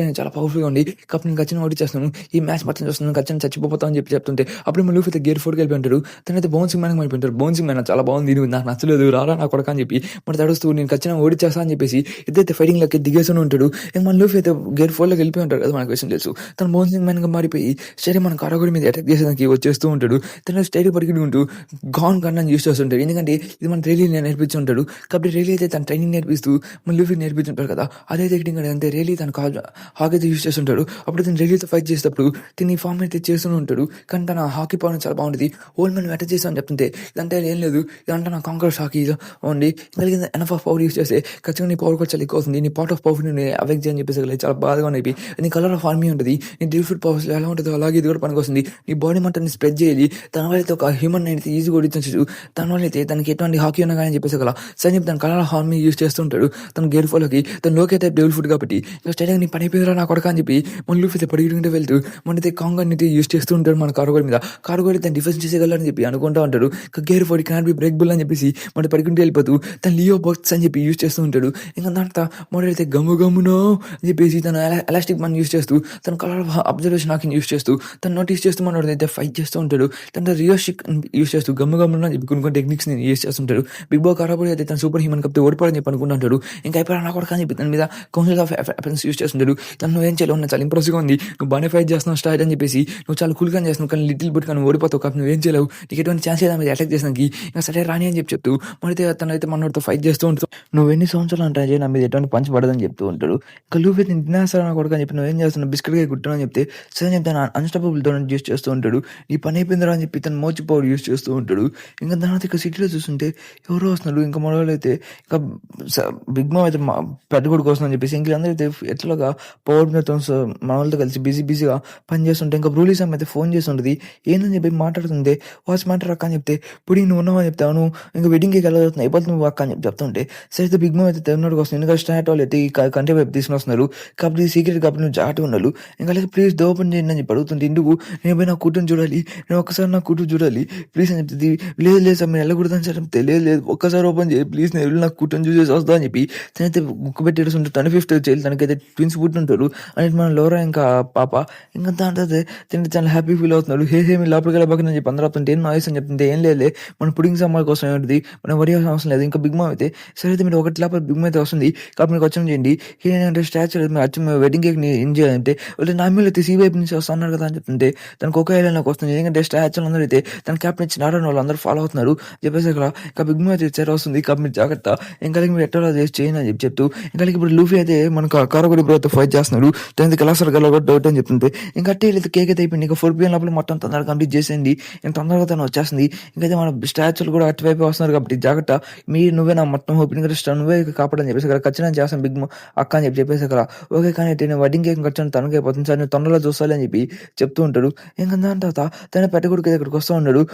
నేను చాలా పవర్ఫుల్గా ఉంది కాబట్టి నేను ఖచ్చితంగా ఓడి చేస్తాను, ఈ మ్యాచ్ మొత్తం చూస్తున్నాను, ఖచ్చితంగా చచ్చిపోతాను అని చెప్పి చెప్తుంటే అప్పుడు మన లూఫీ అయితే గేర్ 4కి వెళ్ళిపోయి ఉంటాడు. తనైతే బౌన్సింగ్ మ్యాన్ అయిపోయింటారు. బౌన్సింగ్ మ్యాన్ చాలా బాగుంది, నాకు నచ్చలేదు, రారా నా కొడక అని చెప్పి మన తడుస్తూ నేను ఖచ్చితంగా ఓడి చేస్తా అని చెప్పేసి ఇద్దరైతే ఫైటింగ్ లోకి దిగేస్తూనే ఉంటాడు. ఇంకా మన లూఫీ అయితే గేర్ 4లోకి వెళ్ళిపోయి ఉంటాడు కదా, మనకు విషయం తెలుసు. తను బౌన్సింగ్ మ్యాన్ గా మారిపోయి సరే మన కరగొడి మీద అటాక్ చేసేదానికి వచ్చేస్తూ ఉంటాడు. తన స్టైల్ పరిగెడుకుంటూ గాన్ గన్ యూస్ చేస్తుంటాడు, ఎందుకంటే ఇది మన రేలీ నేర్పించి ఉంటాడు. కాబట్టి రేలీ అయితే తన ట్రైనింగ్ నేర్పిస్తూ మన లూఫీ నేర్పించుంటాడు కదా, అదే టెక్నిక్ అంటే రేలీ తన హాకీ అయితే యూస్ చేస్తుంటాడు. అప్పుడు తను రేలీతో ఫైట్ చేసేటప్పుడు తిని ఫామ్ అయితే చేస్తూనే ఉంటాడు. కానీ తన హాకీ పవర్ చాలా బాగుంటుంది. ఓల్డ్ మ్యాన్ అటాక్ చేస్తామని చెప్తుంటే ఇదంటే ఏం లేదు, ఇదంటే నా కాంకర్స్ హాకీ ఉంది, కలిగిన ఎనఫ్ ఆఫ్ పవర్ యూస్ చేస్తే ఖచ్చితంగా నీ పవర్ కూడా చాలా ఎక్కువ అవుతుంది, నీ పార్ట్ ఆఫ్ పవర్ ని అవెక్ చేయని చెప్పేసి చాలా బాధగా ఉన్నాయి. నీ కలర్ ఆఫ్ ఆర్మీ ఉంటుంది, నీ డ్రిల్ ఫుడ్ పవర్స్ ఎలా ఉంటుందో అలాగే ఇది కూడా పనికి వస్తుంది, నీ బాడీ మొత్తాన్ని స్ప్రెడ్ చేయాలి. తన వల్ల అయితే ఒక హ్యూమన్ అయితే ఈజీగా ఓడించచ్చు, తన వల్ల అయితే తనకి ఎటువంటి హాకీ ఉన్నా కానీ చెప్పేసి కదా సరే చెప్పి తన కలర్ ఆఫ్ ఆర్మీ యూస్ చేస్తుంటాడు. తన గేర్ ఫోర్లోకి తన లోకే టైప్ డెవిల్ ఫుడ్ కాబట్టి స్టైల్ నీ పని అయిపోయిందిరా నా కొడక కొడక అని చెప్పి మన లూఫీ అయితే పరిగెడుకుంటూ వెళ్తూ మనైతే కాంగ్ అనేది యూస్ చేస్తూ ఉంటాడు మన కారుగోడ మీద. కారుగోడ తను డిఫెన్స్ చేసేయగలని చెప్పి అనుకుంటూ ఉంటాడు. Gear four can be break bull అని చెప్పేసి మన పరిగెడుకుంటూ వెళ్ళిపోతూ తను లియో బర్డ్స్ అని చెప్పి యూస్ చేస్తూ ఉంటాడు. ఇంకా దాంట్లో మొదలైతే గమ్మునో అని చెప్పేసి తను ఎలాస్టిక్ మన యూస్ చేస్తూ తన కలర్ అబ్జర్వేషన్ నాకు యూస్ చేస్తూ తను నోటీస్ చేస్తూ మనోడు అయితే ఫైట్ చేస్తూ ఉంటాడు. తన రియోషిక్ యూస్ చేస్తూ గమ్మున అని చెప్పి కొన్ని టెక్నిక్స్ యూస్ చేస్తుంటాడు. బిగ్ బాస్ కారబోడి అయితే తన సూపర్ హ్యూమన్ కప్తే ఓడిపోవాలని చెప్పి అనుకుంటుంటాడు. ఇంకా అయిపోయి నా కొడుకు అని చెప్పి తన మీద కౌన్సిల్ ఆఫ్ అపెన్స్ యూస్ చేస్తుంటాడు. తను నువ్వేం చేయలేవు, చాలా ఇంప్రెసివ్గా ఉంది, నువ్వు బాగానే ఫైట్ చేస్తున్నావు స్టార్ట్ అని చెప్పేసి, నువ్వు చాలా కూల్గా చేస్తున్నావు కానీ లిటిల్ బిట్ కానీ ఓడిపోతావు కాబట్టి నువ్వేం చేయలేవు, నీకు ఎటువంటి ఛాన్స్ లేదా మీద అటాక్ చేసినానికి, ఇంకా సరే రాని అని చెప్పి చెప్తూ మనైతే తనైతే మనతో ఫైట్ చేస్తూ ఉంటాడు. నువ్వు ఎన్ని సంవత్సరాలు అంటే నా మీద ఎటువంటి పంచ్ పడదని చెప్తూ ఉంటాడు. ఇంకా లూఫీ తినేస్తాను నా కొడుకు అని చెప్పి నువ్వేం చేస్తున్నావు బిస్కెట్గా కుట్టాను అని చెప్తే సరే చెప్తాను అన్స్టాపబుల్తో యూస్ చేస్తూ ఉంటాడు. నీ పని అయిపోయిందిరా అని చెప్పి తను మోచి పవర్ యూస్ చేస్తూ ఉంటాడు. ఇంకా దాని ఇక సిటీలో చూస్తుంటే ఎవరో వస్తున్నారు. ఇంకా మనవాళ్ళు అయితే ఇంకా బిగ్ మామ్ అయితే పెద్ద కొడుకు వస్తుందని చెప్పేసి ఇంక అందరూ అయితే ఎట్లాగా పవర్ మీద మన వాళ్ళతో కలిసి బిజీగా పని చేస్తుంటే ఇంకా బ్రూలీసమ్ అయితే ఫోన్ చేసి ఉంటుంది. ఏందని చెప్పి మాట్లాడుతుంది. వాచ్ మ్యాటర్ అక్క అని చెప్తే ఇప్పుడు నువ్వు ఉన్నావు అని చెప్తాను. ఇంకా వెడ్డింగ్కి వెళ్ళవుతుంది అయిపోతుంది నువ్వు అక్క అని చెప్పి చెప్తుంటే సరే బిగ్ మామ్ అయితే తెన్నోడికి వస్తుంది. ఇంకా స్టార్ట్ వాళ్ళు అయితే ఈ కంటే వైపు తీసుకుని వస్తున్నారు కాబట్టి సీక్రెట్ కాబట్టి నువ్వు జాగ్రత్తగా ఉండాలి. ఇంకా అలాగే ప్లీజ్ ఓపెన్ చేయండి అని చెప్పి అడుగుతుంటే ఇందుకు నేను పోయి నా కూతురు చూడాలి, నేను ఒక్కసారి నా కూతురు చూడాలి ప్లీజ్ అని చెప్తుంది. లేదు సార్ మీరు వెళ్ళకూడదని చెప్తే లేదు ఒక్కసారి ఓపెన్ చేయి ప్లీజ్, నేను వెళ్ళి నా కూతురు చూసేసి వస్తా అని చెప్పి తనైతే బుక్ పెట్టేస్తుంటే 25th చేయాలి, తనకైతే ట్విన్స్ పుట్టుంటారు అని మన లోరా ఇంకా పాప. ఇంకా దాంట్లో తింటే చాలా హ్యాపీ ఫీల్ అవుతున్నాడు. హే మీ లోపలికి వెళ్ళబాకని చెప్పి అందరూ అవుతుంటే ఏం నాయిస్ అని చెప్తుంటే ఏం లేదు మన పుడింగ్ సమ్మాల కోసం ఏంటిది మనం వరి అవసరం లేదు. ఇంకా బిగ్ మామ్ అయితే సరే అయితే మీరు ఒకటి లోపల బిగ్ మామ్ అయితే వస్తుంది కాబట్టి మీకు వచ్చి చేయండి. ఏంటంటే స్టాచ్యూ వచ్చి వెడ్డింగ్ కేక్ ని ఎంజాయ్ అంటే వాళ్ళు నా మీద అయితే సీ వైపు నుంచి వస్తున్నారు కదా అని చెప్తుంటే తనకు ఒక ఐలాండ్లోకి వస్తుంది. ఎందుకంటే స్టాచ్యూ అందరూ అయితే తన క్యాప్టెన్ ఇచ్చిన ఆడని వాళ్ళు అందరూ ఫాలో అవుతున్నారు చెప్పేసి అక్కడ ఇంకా బిగ్ మామ్ అయితే ఇచ్చారు వస్తుంది కాబట్టి మీరు జాగ్రత్త ఇంకా మీరు ఎట్లా చేయండి అని చెప్పి చెప్తూ ఇంకా ఇప్పుడు లూఫీ అయితే మనకు కారగొడి బ్రోతో ఫైట్ చేస్తున్నాడు. దానికి కలాసర్ డౌట్ అని చెప్తుంటే ఇంకా అట్టే అయితే కేక్ అయితే అయిపోయింది. ఇంకా 4 PM లోపల మొత్తం తొందరగా కంప్లీట్ చేసేయండి, ఇంకా తొందరగా తను వచ్చేస్తుంది. ఇంకైతే మన స్టాచ్యూలు కూడా అటువైపు వస్తున్నారు కాబట్టి జాగ్రత్త నువ్వే నా మొత్తం ఓపెన్ నువ్వే కాపాడని చెప్పేసి అక్కడ ఖచ్చితంగా చేస్తాను బిగ్ అక్క అని చెప్పేసి అక్కడ ఓకే కానీ నేను వెడ్డింగ్ కేక్ ఖర్చు తనకి అయిపోతుంది సార్ నేను తొందరగా చూస్తాను అని చెప్పి చెప్తూ ఉంటాడు. ఇంకా దాని తర్వాత తన పెట్టకొడుకు ఇక్కడికి వస్తూ ఉన్నాడు.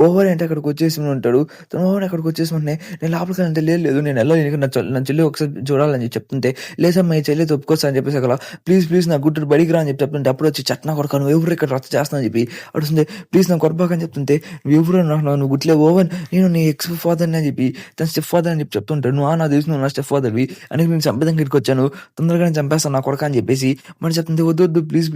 ఓవర్ అంటే అక్కడికి వచ్చేసి ఉంటాడు. తను ఓవర్ అక్కడికి వచ్చేసి ఉంటే నేను లోపలికి అంటే లేదు నేను వెళ్ళాలి నా చెల్లి ఒకసారి చూడాలని చెప్పి చెప్తుంటే లేదమ్మా ఈ చెల్లి ఒప్పుకోవచ్చు అని చెప్పేసి అక్కడ ప్లీజ్ నా గుడ్డు బడికి రా అని చెప్పి చెప్తుంటే అప్పుడు వచ్చి చట్నా కొడక నువ్వు ఎవరు ఇక్కడ రచ్చ చేస్తాను అని చెప్పి అడుగుతుంది. ప్లీజ్ నా కొరబాక అని చెప్తుంటే నువ్వు ఎవరు నువ్వు గుట్లే ఓవర్ నేను నీ ఎక్స్ ఫాదర్ అని చెప్పి తన స్టెప్ ఫాదర్ అని చెప్పి చెప్తుంటాడు. నువ్వు నా తెలుసు నువ్వు నా స్టెప్ ఫాదర్వి అని నేను చంపేదానికి ఇక్కడికి వచ్చాను తొందరగా నేను చంపేస్తాను నా కొడక అని చెప్పేసి మనం చెప్తుంది వద్దు ప్లీజ్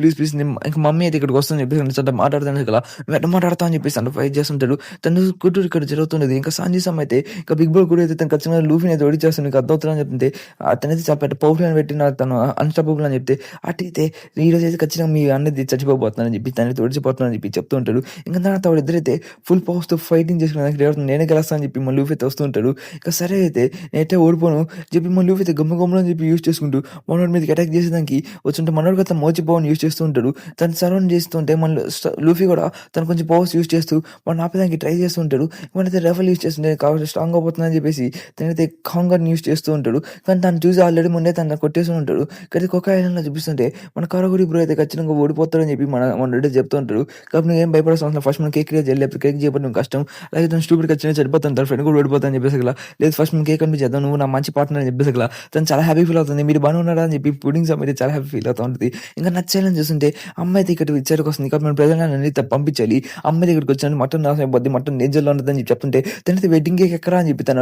ఇంకా మమ్మీ అయితే ఇక్కడికి వస్తుందని చెప్పేసి మాట్లాడుతాను కదా నువ్వు ఎట్లా మాట్లాడతావు అని చెప్పేసి అంటే ఫైట్ చేస్తుంటాడు. తను కూతురు ఇక్కడ జరుగుతున్నది. ఇంకా సాంజీసం అయితే ఇంకా బిగ్ బాల్ కూడా అయితే తను ఖచ్చితంగా లూఫీని అయితే ఓడిచేస్తుంది నీకు అర్థమవుతుందని చెప్తుంటే అతనైతే చాలా పెద్ద పవర్ఫుల్ అని పెట్టిన తను అన్స్టాపబుల్ అని చెప్తే అటైతే ఈ రోజు అయితే ఖచ్చితంగా మీ అన్నది చచ్చిపోతున్నానని చెప్పి తనైతే ఓడిచిపోతున్నానని చెప్పి చెప్తూ ఉంటాడు. ఇంకా తర్వాత వాళ్ళిద్దరైతే ఫుల్ పవర్స్తో ఫైటింగ్ చేసుకుని నేనే గెలుస్తానని చెప్పి మళ్ళీ లూఫీ అయితే వస్తూ ఉంటాడు. ఇంకా సరే అయితే నేనైతే ఓడిపోను చెప్పి మళ్ళీ లూఫీ అయితే గమ్మ అని చెప్పి యూజ్ చేసుకుంటూ మనోడి మీదకి అటాక్ చేసేదానికి వచ్చుంటే మనోడు కదా మోచిపోవని యూజ్ చేస్తూ ఉంటాడు. తను సరౌండ్ చేస్తుంటే మళ్ళీ లూఫీ కూడా తను కొంచెం పవర్స్ యూజ్ చేస్తూ మనం ఆపేదానికి ట్రై చేస్తూ ఉంటాడు. మనైతే రెఫల్ యూజ్ చేస్తుంటే కాబట్టి స్ట్రాంగ్ అయిపోతుందని చెప్పేసి తనైతే కాంగర్ యూజ్ చేస్తూ ఉంటాడు. కానీ తను చూసి ఆల్రెడీ ముందే తను కొట్టేస్తూ ఉంటాడు. కానీ ఒక ఐలాండ్లో చూపిస్తుంటే మన కారగుడి బ్రో అయితే ఖచ్చితంగా ఓడిపోతాడని చెప్పి మన రెడ్డి చెప్తూ ఉంటాడు. కాబట్టి నువ్వు ఏం భయపడాల్సిన ఫస్ట్ మనం కేక్ చేయాలి కేక్ చేయబడి కష్టం అలాగే తను స్టూపిడ్ ఖచ్చితంగా చనిపోతాను తన ఫ్రెండ్ కూడా ఓడిపోతాను చెప్పేసి లేదు ఫస్ట్ మనం కేక్ కనిపించేద్దాం నువ్వు నా మంచి పార్ట్నర్ అని చెప్పేసి తను చాలా హ్యాపీ ఫీల్ అవుతుంది. మీరు బాగా ఉన్నారా అని చెప్పి పుడింగ్ సమ్ అయితే చాలా హ్యాపీ ఫీల్ అవుతూ ఉంటుంది. ఇంకా నచ్చేయాలని చూస్తుంటే అమ్మాయి అయితే ఇక్కడ ఇచ్చారికి వస్తుంది కాబట్టి మనం ప్రజలను పంపించాలి. అమ్మాయి దగ్గరికి వచ్చాను మటన్ నాశనం అయిపోద్ది మటన్ నేజర్లో ఉంటుందని చెప్పి చెప్తుంటే తనైతే వెడ్డింగ్ కేక్ ఎక్కరా అని చెప్పి తను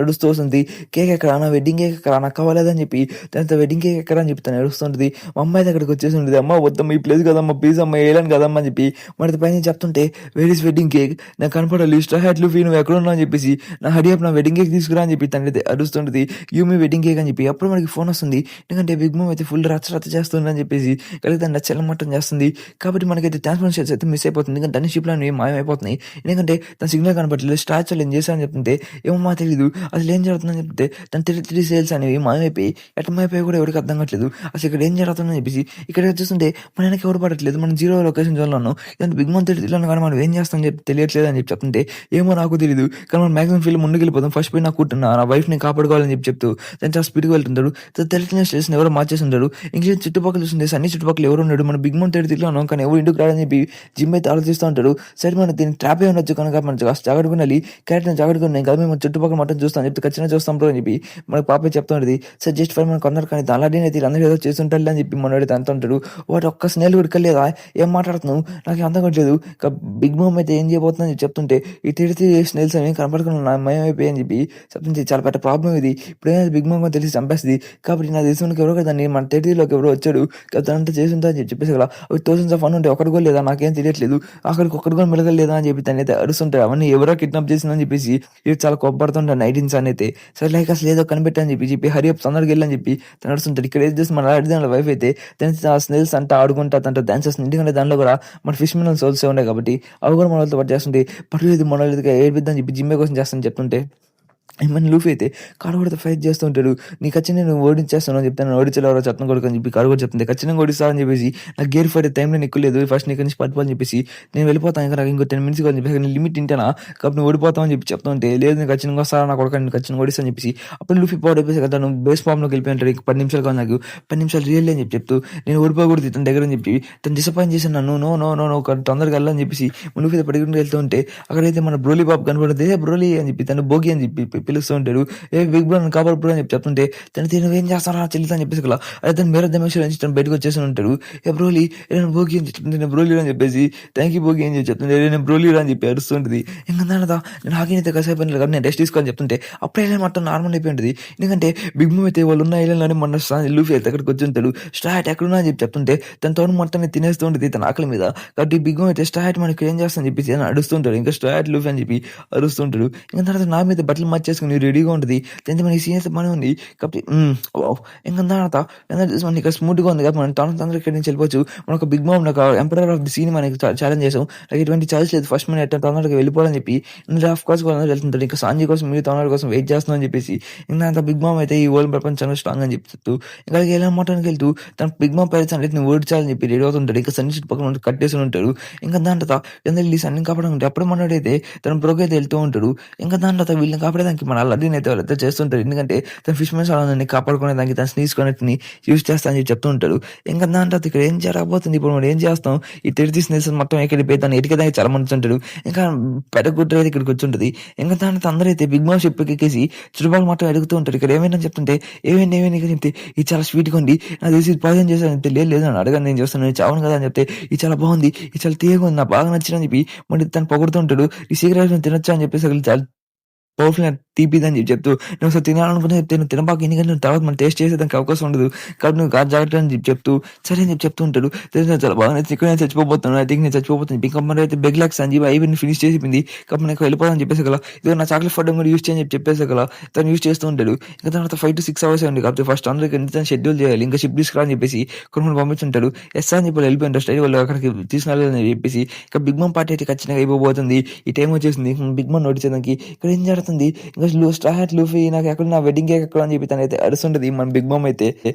అడుగుతూ వస్తుంది. కేక్ ఎక్కరా నా వెడ్డింగ్ కేక్ ఎక్కరా నాకు కావాలేదని చెప్పి తనతో వెడ్డింగ్ కేక్ ఎక్కరా అని చెప్పి తను అడుగుతుంటుంది. మా అమ్మాయి దగ్గరికి వచ్చేసి ఉంటుంది. అమ్మ వద్దమ్మ ఈ ప్లేస్ కదమ్మా ప్లీజ్ అమ్మ వేయలేను కదమ్మా అని చెప్పి మన పైన చెప్తుంటే వేర్ ఇస్ వెడ్డింగ్ కేక్ నాకు కనపడాలి స్ట్రా హ్యాట్లు ఫీ నువ్వు ఎక్కడ ఉన్నావు అని చెప్పేసి నా హడియప్ నా వెడ్డింగ్ కేక్ తీసుకురా అని చెప్పి తనైతే అడుగుతుంటుంది. యూ మీ వెడ్డింగ్ కేక్ అని చెప్పి అప్పుడు మనకి ఫోన్ వస్తుంది. ఎందుకంటే బిగ్ మామ్ అయితే ఫుల్ రచ్చ చేస్తుందని చెప్పేసి కలిగి తను నచ్చల మట్టం చేస్తుంది. కాబట్టి మనకైతే ట్రాన్స్ఫర్మేషన్స్ అయితే మిస్ అయిపోతుంది. ఎందుకంటే అన్ని షిప్లు అనేవి మాయమైపోతున్నాయి. ఎందుకంటే తన సిగ్నల్ కనపడలేదు స్టాచ్యూలు ఏం చేశారని చెప్తుంటే ఏమో తెలియదు అసలు ఏం జరుగుతుందని చెప్తే తన 3 సేల్స్ అనేవి మాయమైపోయి ఎట్లా మాయపోయి కూడా ఎవరికి అర్థం కావట్లేదు అసలు ఇక్కడ ఏం జరుగుతుందని చెప్పేసి ఇక్కడ చూస్తుంటే మన వెనక ఎవరు పడట్లేదు మనం 0 లొకేషన్ జోన్లో ఉన్నాం. ఇదంతా బిగ్ మామ్ 3 కానీ మనం ఏం చేస్తామని చెప్పి తెలియట్లేదు అని చెప్పి చెప్తుంటే ఏమో నాకు తెలియదు కానీ మనం మ్యాక్సిమం ఫీల్ ముందుకు వెళ్ళిపోతాం ఫస్ట్ పోయి నాకు కూర్చున్నా నా వైఫ్ని కాపాడుకోవాలని చెప్పి చెప్తూ తను చాలా స్పీడ్గా వెళ్తుంటాడు. తెలిసిన స్టేషన్ ఎవరో మార్చేసి ఉంటాడు. ఇంగ్లీష్ చుట్టుపక్కల చూస్తుంటే అన్ని చుట్టుపక్కల ఎవరు ఉన్నాడు మన బిగ్ మామ్ 3 ఉన్నాం కానీ ఎవరు ఇంటికి రాడని చెప్పి జిమ్ అయితే ఆలోచిస్తూ ఉంటాడు. సరే మనం దీన్ని ట్రాప్ ఉండొచ్చు కనుక మనం కాస్త జాగ్రత్తగా ఉండాలి. క్యారెక్టర్‌ని జాగ్రత్తగా ఉండాలి. ఇంకా మేము చుట్టుపక్కల మొత్తం చూస్తాం అని చెప్తే ఖచ్చితంగా చూస్తాం బ్రో అని చెప్పి మనకు పాప చెప్తా ఉంటది. సరే జస్ట్ ఫర్ మనకు అందరు కానీ అలాంటినే అందరూ ఏదో చేస్తుంటారులే అని చెప్పి మనోడైతే అంటూ ఉంటాడు. వాడు ఒక్క స్నేల్ కూడా ఎక్కలేదా ఏం మాట్లాడుతున్నావు నాకు అర్థం కావట్లేదు. ఇక బిగ్ మామ్ అయితే ఏం చేయబోతుందని చెప్పి చెప్తుంటే ఈ 33 స్నేల్స్ ఏమి కనపడకుండా మయమైపోయాయి అని చెప్పి చెప్తుంది. చాలా పెద్ద ప్రాబ్లం ఇది. ఇప్పుడేమైనా బిగ్ మామ్ తెలిసి చంపేస్తుంది. కాబట్టి నాకు తెలిసినోళ్ళకి ఎవరో కదండి మన 33లోకి ఎవరో వచ్చాడు. తనంతా చేసుంటా అని చెప్పేసి కదా థౌసండ్స్ ఆఫ్ ఫన్ ఉంటే ఒకటి కూడా లేదా నాకేం తెలియట్లేదు. అక్కడికి ఒక్కటి కూడా మెలగలేదా అని చెప్పి తనైతే అరుస్తుంటాడు. అవన్నీ ఎవరో కిడ్నాప్ చేసిందని చెప్పేసి ఇది చాలా కోప్పడుతుంటాడు 19 అని అయితే. సరే లైక్ అసలు ఏదో కనిపెట్టని చెప్పి హరి అప్ తొందరగా వెళ్ళని చెప్పి తను నడుస్తుంటాడు. ఇక్కడ ఏది చేసి మన ఆడిదాని వైఫ్ అయితే తన స్నేల్స్ అంతా ఆడుకుంటా తనతో డాన్స్ చేస్తుంది. ఎందుకంటే దానిలో కూడా మన ఫిష్ మినల్ సోల్స్ ఉన్నాయి కాబట్టి అవి కూడా మన వాళ్ళతో పాటు చేస్తుంటే పర్లేదు మన వాళ్ళకి ఏడిపిద్దని చెప్పి జిమ్మే కోసం చేస్తానని చెప్తుంటే మన లూఫీ అయితే కాడగొడితో ఫైట్ చేస్తూ ఉంటాడు. నీకు ఖచ్చితంగా నేను ఓడించేస్తాను అని చెప్తాను. ఓడించలేవరో చెప్తాను కొడుకు అని చెప్పి కాడగొడ చెప్తుంది. ఖచ్చితంగా ఓడిస్తాను అని చెప్పేసి నాకు గేర్ ఫైట్ టైంలో ఎక్కులేదు. ఫస్ట్ నీకు నుంచి పట్టుకోవాలని చెప్పేసి నేను వెళ్ళిపోతాను. ఇంకా నాకు ఇంకో 10 మినిట్స్ అని చెప్పేసి నేను లిమిట్ తింటానా కాబట్టి నువ్వు ఓడిపోతావు అని చెప్పి చెప్తుంటే లేదు నేను ఖచ్చితంగా వస్తాను నా కొడుకు నేను ఖచ్చితంగా ఓడిస్తాను అని చెప్పేసి అప్పుడు లూఫీ పవర్ అయిపోయి కదా నువ్వు బేస్ ఫామ్లోకి వెళ్ళిపోయి ఉంటాడు. 10 నిమిషాలు కాదు నాకు 10 నిమిషాలు రియల్ అని చెప్తూ నేను ఓడిపోకూడదు తన దగ్గర అని చెప్పి తను డిసప్పాయింట్ చేశాను నన్ను నో నో నో నో తొందరగా వెళ్ళని చెప్పేసి లూఫీ పడుకుంటూ వెళ్తూ ఉంటే అక్కడైతే మన బ్రోలీ బాబు కనబడుతుంది. బ్రోలీ అని చెప్పి తను భోగి అని చెప్పి పిలుస్తూ ఉంటాడు. బిగ్ బ్రో కాపాడు బ్రో అని చెప్పి చెప్తుంటే తను ఏం చేస్తారా చెల్లితో అని చెప్పేసి అదే తను వేరే దమేశ్వరం నుంచి తను బయటకు వచ్చేసి ఉంటాడు. బ్రోలీ నేను భోగి అని చెప్తుంది. నేను బ్రోలీ అని చెప్పేసి థ్యాంక్ యూ భోగి అని చెప్పి చెప్తుంటే నేను బ్రోలీ అని చెప్పి అరుస్తుంటుంది. ఇంకా దానిదా నేను హాకీ అయితే కాసేపు కాబట్టి నేను రెస్ట్ తీసుకోని చెప్తుంటే అప్పుడే ఐలాండ్ మొత్తం నార్మల్ అయిపోయి ఉంటుంది. ఎందుకంటే బిగ్ మూవ్ అయితే వాళ్ళు ఉన్న ఐలాండ్లోనే మొన్న లూఫీ అయితే అక్కడికి వచ్చి ఉంటాడు. స్టార్ట్ ఎక్కడున్నా అని చెప్పి చెప్తుంటే తన తోడు మొత్తాన్ని తినేస్తూ ఉంటుంది తన ఆకలి మీద. కాబట్టి బిగ్ మూవ్ అయితే స్టార్ట్ మనకి ఏం చేస్తాను చెప్పేసి అని అడుస్తుంటాడు. ఇంకా స్టార్ట్ లూఫీ అని చెప్పి అరుస్తుంటాడు. ఇంకా తర్వాత నా మీద బట్టలు మార్చేసుకుని రెడీగా ఉంటుంది. మన సీనియర్స్ పని ఉంది కాబట్టి ఇంకా తర్వాత మనకి ఇక్కడ స్మూత్గా ఉంది కదా మనం తొందరగా ఇక్కడ నుంచి వెళ్ళిపోవచ్చు. మన ఒక Big Mom emperor of the sea మనకి ఛాలెంజ్ చేసాం. నాకు ఎటువంటి ఛాయిస్ లేదు. ఫస్ట్ మనం ఎట్లా తొందరగా వెళ్ళిపోవాలని చెప్పి ఆఫ్ కోర్స్ వెళ్తుంటాడు. ఇంకా సాంజీ కోసం మీరు తొందర కోసం వెయిట్ చేస్తున్నాం అని చెప్పేసి ఇంకా బిగ్ మామ్ అయితే ఈ వరల్డ్ ప్రపంచంలో స్ట్రాంగ్ అని చెప్తూ ఇంకా ఎలా మొత్తానికి వెళ్తూ తన బిగ్ మామ్ పేరెంట్స్ అంటే నేను ఓడించాలని చెప్పి రెడీ అవుతుంటాడు. ఇంకా సన్ని చుట్టుపక్కల కట్టేసి ఉంటాడు. ఇంకా దాని తర్వాత వెళ్ళి సన్ని కాపాడు ఉంటే అప్పుడు మనోడైతే తన బ్రోక్ అయితే వెళ్తూ ఉంటాడు. ఇంకా దాని తర్వాత వీళ్ళని కాపాడేదానికి మన అల్లడిని అయితే వాళ్ళైతే చేస్తుంటారు. ఎందుకంటే తన ఫిష్ మెన్స్ అలా కాపాడుకునే దానికి తన స్నీజ్ కొనెక్ట్ని యూజ్ చేస్తా అని చెప్తూ ఉంటాడు. ఇంకా దాని తర్వాత ఇక్కడ ఏం జరగబోతుంది ఇప్పుడు మనం ఏం చేస్తాం ఈ 30 స్నేల్స్ మొత్తం ఎక్కడిపోయి తను ఎడికేదానికి చాలా మంది ఉంటాడు. ఇంకా పెద్దగుడ్డ అయితే ఇక్కడికి వచ్చి ఉంటుంది. ఇంకా దాని తర్వాత అందరూ అయితే బిగ్ మామ్ షిప్ ఎక్కేసి చుట్టుపక్కల మొత్తం ఎడుగుతూ ఉంటారు. ఇక్కడ ఏమైనా చెప్తుంటే ఏమైనా చెప్తే ఇది చాలా స్వీట్గా ఉంది నాకు తెలిసి పాయిజన్ చేశాను చెప్తే లేదు అని అడగని నేను చేస్తాను నేను చావను కదా అని చెప్తే ఇది చాలా బాగుంది ఇది చాలా తీయగా ఉంది నాకు బాగా నచ్చిందని చెప్పి మళ్ళీ తను పొగుడుతూ ఉంటాడు. ఈ సీక్రెట్ తినొచ్చా అని చెప్పేసి చాలా పవర్ఫుల్ తీపిదని చెప్తూ నువ్వు అసలు తినాలనుకునే తినబాక ఎన్ని గంటల తర్వాత మనం టేస్ట్ చేసేదానికి అవకాశం ఉండదు కాబట్టి నువ్వు జాగ్రత్త అని చెప్తూ సరే అని చెప్తూ ఉంటాడు. చాలా బాగా ఇక్కడ నేను చచ్చిపోతున్నాను ఐ థింక్ నేను చచ్చిపోతాను ఇంకా మరి అయితే బెగ్ లాక్స్ అని చెప్పి ఐవన్నీ ఫినిష్ చేసిపోయింది కాబట్టి నాకు వెళ్ళిపోదని చెప్పేసి కదా ఇది నా చాక్లెట్ ఫుడ్ కూడా యూస్ చేయని చెప్పేసి కదా తను యూస్ చేస్తూ ఉంటాడు. ఇంకా తర్వాత 5 to 6 hours ఉంది కాబట్టి ఫస్ట్ అందరికి ఎంత షెడ్యూల్ చేయాలి ఇంకా షిప్ తీసుకురా అని చెప్పేసి కొన్ని పంపించుంటాడు. ఎస్ అని చెప్పి వెళ్ళిపోయింటారు స్టైల్ వాళ్ళు అక్కడికి తీసుకురాలేదని చెప్పేసి ఇక బిగ్ మామ్ పార్టీ అయితే ఖచ్చితంగా అయిపోతుంది. ఈ టైం వచ్చేసింది బిగ్ మామ్ నోటించడానికి ఇక్కడ ఏం జరుగుతుంది ఇంకా స్టార్ట్ లూఫీ నాకు ఎక్కడ నా వెడ్డింగ్ కేక్ ఎక్కడ అని చెప్పి తనైతే అరుస్తుంటది. మన బిగ్ మామ్ అయితే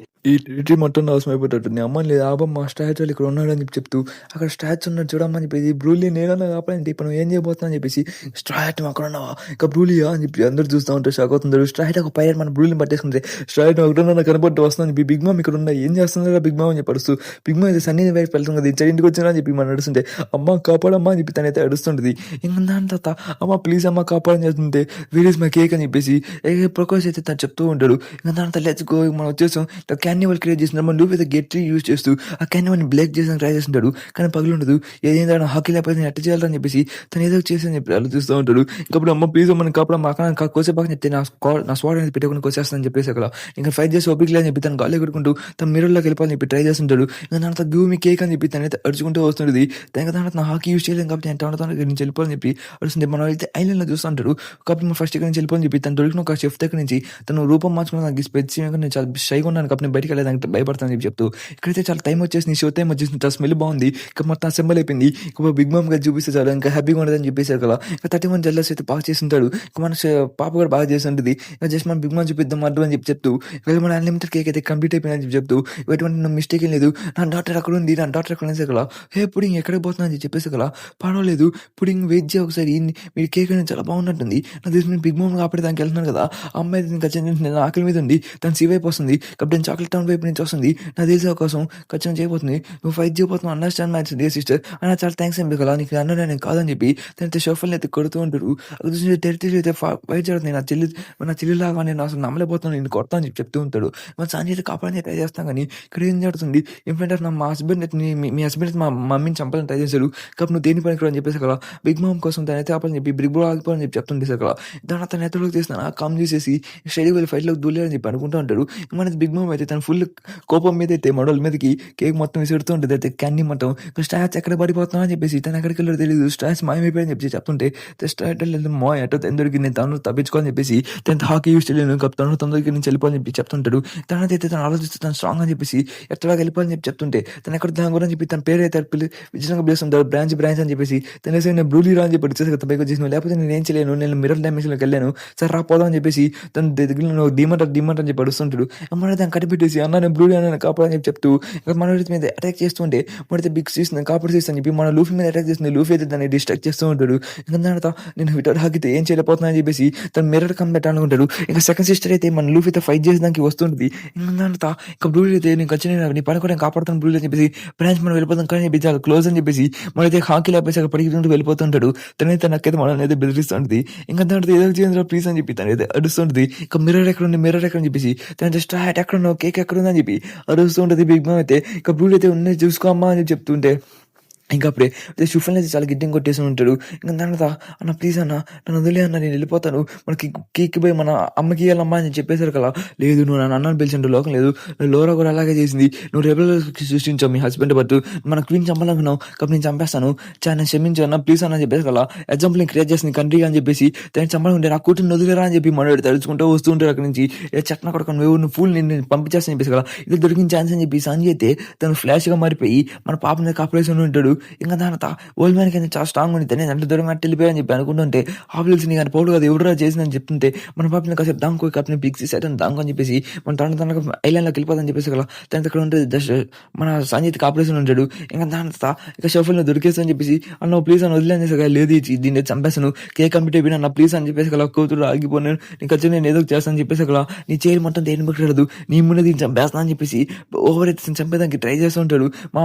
ఈ టెరిటరీ మొత్తం నాశనం అయిపోతుంది. అమ్మ లేదు ఆబమ్మ స్టాచ్యూ ఇక్కడ ఉన్నాడు అని చెప్తూ అక్కడ స్టాచ్యూ ఉన్నాడు చూడమ్మని చెప్పేసి బ్రూలీ నేనన్నా కాపాడంటే ఇప్పుడు ఏం చేయబోతున్నా అని చెప్పేసి స్ట్రాట్ అక్కడ ఉన్నావా ఇంకా బ్రూలియా అని చెప్పి అందరు చూస్తూ ఉంటారు షాక్ అవుతుంటారు. స్ట్రాట్ ఒక పైర్ మన బ్రూలీని పట్టేసుకుంటే స్ట్రాట్ ఒకటి కనపడి వస్తుందని చెప్పి బిగ్ మామ్ ఇక్కడ ఉన్నా ఏం చేస్తుందా బిగ్ మామ్ అని చెప్పి అడుస్తూ బిగ్ మామ్ అయితే సన్నీ వైపు వెళ్తుంది కదా ఇంటికి వచ్చినా అని చెప్పి మనం నడుస్తుంటే అమ్మ కాపాడమ్మా అని చెప్పి తనైతే అడుస్తుంటది. ఇంకా దాని తర్వాత అమ్మ ప్లీజ్ అమ్మ కాపాడని చెప్తుంటే వీర్ ఇస్ మై కేక్ అని చెప్పేసి ప్రొకోజ్ అయితే తను చెప్తూ ఉంటాడు. ఇంకా దాని తర్వాత లెట్స్ గో మనం వచ్చేసాం క్యాన్నివల్ క్రియేట్ చేసిన మన లూప్ అయితే గెట్ యూజ్ చేస్తూ ఆ క్యాన్నివల్ని బ్లేక్ చేసానికి ట్రై చేస్తుంటాడు కానీ పగిలి ఉండదు. ఏదైనా హాకీ లేకపోతే ఎట్ట చేయాలని చెప్పేసి తను ఏదో చేసి చెప్పి అలా చూస్తూ ఉంటాడు. ఇంకప్పుడు అమ్మ ప్లీజ్ మనం కాపాడు మాకు కోసేపాక చెప్తే నా స్వాడ్ అనేది పెట్టుకుని కోసేస్తానని చెప్పేసి అక్కడ ఇంకా ఫైట్ చేసి ఓపిక లేదని చెప్పి తను గాలి కొట్టుకుంటూ తన మిర్రర్లోకి వెళ్ళిపోవాలని చెప్పి ట్రై చేస్తుంటాడు. ఇంకా దాని తర్వాత గివ్ మీ కేక్ అని చెప్పి తనైతే అడుచుకుంటూ వస్తుంటుంది. దాని తర్వాత నా హాకీ యూజ్ చేయలేం కాబట్టి నేను తన నుంచి వెళ్ళిపోవాలని చెప్పి అడుస్తుంది. మనం అయితే ఐలాండ్లో చూస్తుంటారు కాబట్టి మనం ఫస్ట్ ఇక్కడ నుంచి వెళ్ళిపోని చెప్పి తను దొరికిన ఒక షెఫ్ దగ్గర నుంచి తను రూపం మార్చుకున్న నాకు స్పెసిఫిక్గా నేను చాలా షైగా ఉన్నాను కాబట్టి నేను బయటికి వెళ్ళేదానికి భయపడతాను చెప్పి చెప్తూ ఇక్కడైతే చాలా టైం వచ్చేసి షో టైం వచ్చేసి చాలా స్మెల్ బాగుంది ఇంకా మొత్తం అసెంబల్ అయిపోయింది. ఇంకా బిగ్ మామ్ గారు చూపిస్తే చాలా ఇంకా హ్యాపీగా ఉండదని చెప్పేసారు కదా. ఇంకా 31 జల్లర్స్ అయితే బాగా చేసి ఉంటాడు. ఇంకా మన పాప కూడా బాగా చేసి ఉంటుంది. ఇంకా జస్ట్ మనం బిగ్ మామ్ చూపిద్దాం అడ్డు అని చెప్తూ ఇక్కడ మన అన్లిమిటెడ్ కేక్ అయితే కంప్లీట్ అయిపోయిందని చెప్పి చెప్తూ ఎటువంటి మిస్టేక్ ఏం లేదు నా డాక్టర్ అక్కడ ఉంది నా డాక్టర్ అక్కడ ఉంది కదా హే పుడింగ్ ఎక్కడికి పోతున్నా అని చెప్పేసి కదా పర్వాలేదు పుడింగ్ వెయిట్ చేయ ఒకసారి మీరు కేక్ అనేది చాలా బాగున్నట్టుంది నాకు తెలిసి నేను బిగ్ మామ్ కాబట్టి దానికి వెళ్తున్నాను కదా అమ్మాయి ఇంకా నేను ఆకలి మీద ఉంది తను సీవ్ అయిపోతుంది కాబట్టి నేను చాక్లెట్ టౌన్ వైపు నుంచి వస్తుంది. నాకు తెలిసిన అవకాశం ఖచ్చితంగా చేయబోతుంది. నువ్వు ఫైట్ చేయబోతున్నావు, అండర్స్టాండ్ మై డియర్ సిస్టర్ అన్న, చాలా థ్యాంక్స్ అని కదా, నీకు అన్న నేను కాదని చెప్పి తనైతే షఫల్ని అయితే కొడుతూ ఉంటాడు. అక్కడ చూసి టెరిటరీ అయితే ఫైట్ జరుగుతుంది. నా చెల్లిలాగా నేను అసలు నమ్మలేకపోతున్నాను, నేను కొడతా అని చెప్పి చెప్తూ ఉంటాడు. మన సంజయ్ అయితే కాపాడని ట్రై చేస్తాం, కానీ ఇక్కడ ఏం జరుగుతుంది, ఇన్ ఫ్రంట్ ఆఫ్ మా హస్బెండ్ అయితే మీ హస్బెండ్ మా మమ్మీని చంపాలని ట్రై చేశాడు కాబట్టి నువ్వు దేని పనికి అని చెప్పేసి కదా బిగ్ మామ్ కోసం తనైతే ఆపాలని చెప్పి బిగ్ బ్రో ఆగిపోవాలని చెప్పి చెప్తుంది సార్ కదా. దాని తన ఎత్తలోకి తీసిన కమ్ చేసేసి స్టడీ వెళ్ళి ఫైట్లోకి దూలేదని చెప్పి అనుకుంటూ ఉంటాడు. మన బిగ్ మామ్ అయితే తన ఫుల్ కోపం మీద అయితే మడోళ్ళ మీదకి కేక్ మొత్తం విసురుతూ ఉంటుంది. అయితే క్యాండీ మొత్తం స్టాచ్ ఎక్కడ పడిపోతున్నా అని చెప్పేసి తను ఎక్కడికి వెళ్ళారో తెలియదు, స్టాచ్ మాయమైపోయాయని చెప్పి చెప్తుంటే స్టాట్ మో ఎటో తొందరకి నేను తను తప్పించుకోవాలని చెప్పేసి తన హాకీ యూస్ చేయలేను తను తొందరకి నేను వెళ్ళిపోవాలని చెప్పి చెప్తుంటాడు. తనైతే తను ఆలోచిస్తూ తను స్ట్రాంగ్ అని చెప్పేసి ఎట్లా వెళ్ళిపోవాలని చెప్పి చెప్తుంటే తను ఎక్కడ దాని గురించి చెప్పి తన పేరు అయితే విజయంగా పిలుస్తుంటాడు, బ్రాంచ్ అని చెప్పేసి తన నేను బ్లూలీ రా అని చెప్పి వచ్చేసి పైకి వచ్చేసి లేకపోతే నేను ఏం చేయలేను, నేను మిర్రర్ డైమెన్షన్లోకి వెళ్ళాను సార్ రాపోదాం అని చెప్పేసి తన దగ్గర డిమంట్ అని చెప్పి అడుస్తుంటాడు. మన దాన్ని కట్టిపెట్టేసి అన్న నేను బ్లూలీ అని కాపాడని చెప్పి చెప్తూ మన మీద అటాక్ చేస్తుంటే మనైతే బిగ్ సీస్ కాపాడు సీస్ అని చెప్పి మన లూఫీ మీద అటాక్ చేస్తుంది. లూఫీ అయితే దాన్ని డిస్ట్రాక్ట్ చేస్తూ ఉంటాడు. ఇంకా దానితో నేను విటర్ హాకితే ఏం చేయలేకపోతున్నా అని చెప్పేసి తన మిర్రర్ కమ్ పెట్టాలనుకుంటాడు. ఇంకా సెకండ్ సిస్టర్ అయితే మన లూఫీతో ఫైట్ చేసేదానికి వస్తుంటుంది. ఇంకా దానితో ఇంకా బ్లూలీ అయితే నేను ఖచ్చితంగా నీ పని కూడా నేను కాపాడుతాను బ్లూలీ అని చెప్పేసి బ్రాంచ్ మనం వెళ్ళిపోతాం కానీ చెప్పి చాలా క్లోజ్ అని చెప్పేసి మనైతే హాకీ లేపేసి అక్కడ పడికి వెళ్ళిపోతుంటాడు. తనైతే నాకైతే మనల్ని అయితే బెదిరిస్తుంటుంది. ఇంకా దాంట్లో ఏదో చేయండి ప్లీజ్ అని చెప్పి తనైతే అడుస్తుంటుంది. ఇంకా మిర్రర్ ఎక్కడ అని చెప్పేసి తన స్ట్రాట్ ఎక్కడ ఉన్నావు, కేక్ ఎక్కడ ఉందని చెప్పి అడుస్తూ ఉంటుంది. బిగ్ మామ్ అయితే ఇంకా బ్లూలీ అయితే ఉన్నది చూసుకోమ్మా అని చెప్తుంటే ఇంకా అప్పుడే షుఫల్ అయితే చాలా గిడ్డింగ్ కొట్టేసి ఉంటాడు. ఇంకా దాని అన్న ప్లీజ్ అన్న నన్ను వదిలే అన్న, నేను వెళ్ళిపోతాను, మనకి కేక్ పోయి మన అమ్మకి ఇవ్వాలమ్మా అని చెప్పేశారు కదా. లేదు నువ్వు నన్ను అన్నని పిలిచిండు లోకం లేదు, లోరా కూడా అలాగే చేసింది, నువ్వు రెబల్ సృష్టించావు మీ హస్బెండ్ బట్టు మన క్వీన్ చంపాలనుకున్నావు కాబట్టి నేను చంపేస్తాను, చాలా క్షమించు అన్న ప్లీజ్ అన్న చెప్పేసి కదా. ఎగ్జాంపుల్ నేను క్రియేట్ చేసింది కంట్రీ అని చెప్పేసి దాన్ని చంపాలనుకుంటే నా కూతురు వదిలేరా అని చెప్పి మనోడు తలుచుకుంటూ వస్తూ ఉంటారు. అక్కడి నుంచి చట్న కొడుకు నువ్వు ఫుల్ నేను పంపించేస్తాను చెప్పేసి కదా. ఇది దొరికిన ఛాన్స్ అని చెప్పి సంజయ్ అయితే తను ఫ్లాష్గా మారిపోయి మన పాప మీద కాపరేసి ఉంటాడు. ఇంకా దాని ఓల్డ్ మ్యాన్ కి చాలా స్ట్రాంగ్ ఉంది, నేను అంటే దూరంగా వెళ్ళిపోయాని చెప్పి అనుకుంటుంటే హాఫ్లిల్స్ నీ కానీ పౌడు కదా ఎవడరా చేసిందని చెప్తుంటే మన పాపని కాసేపు దాంకో కప్ని పిక్స్ సెటన్ దాంకో అని చెప్పేసి మన తనకు ఐలాండ్లోకి వెళ్ళిపోదని చెప్పేసి కదా. తన అక్కడ ఉంటుంది జస్ట్ మన సంజయ్ కాపరేషన్ ఉంటాడు. ఇంకా దాని ఇక షఫల్ని దొరికేస్తా అని చెప్పేసి అన్న ప్లీజ్ అని వదిలేని సగా లేదు దీన్ని చంపేస్తాను, కేక్ కంప్లీట్ అయిపోయినా నా ప్లీజ్ అని చెప్పేసి కదా. కూతురు ఆగిపోయాను నీకు వచ్చి నేను ఏదో చేస్తాను చెప్పేసి కదా. నీ చేయి మొత్తం దేని పక్కడదు, నీ ముందు దీన్ని చంపేస్తాను అని చెప్పేసి ఓవర్ అయితే చంపేదానికి ట్రై చేస్తూ ఉంటాడు. మా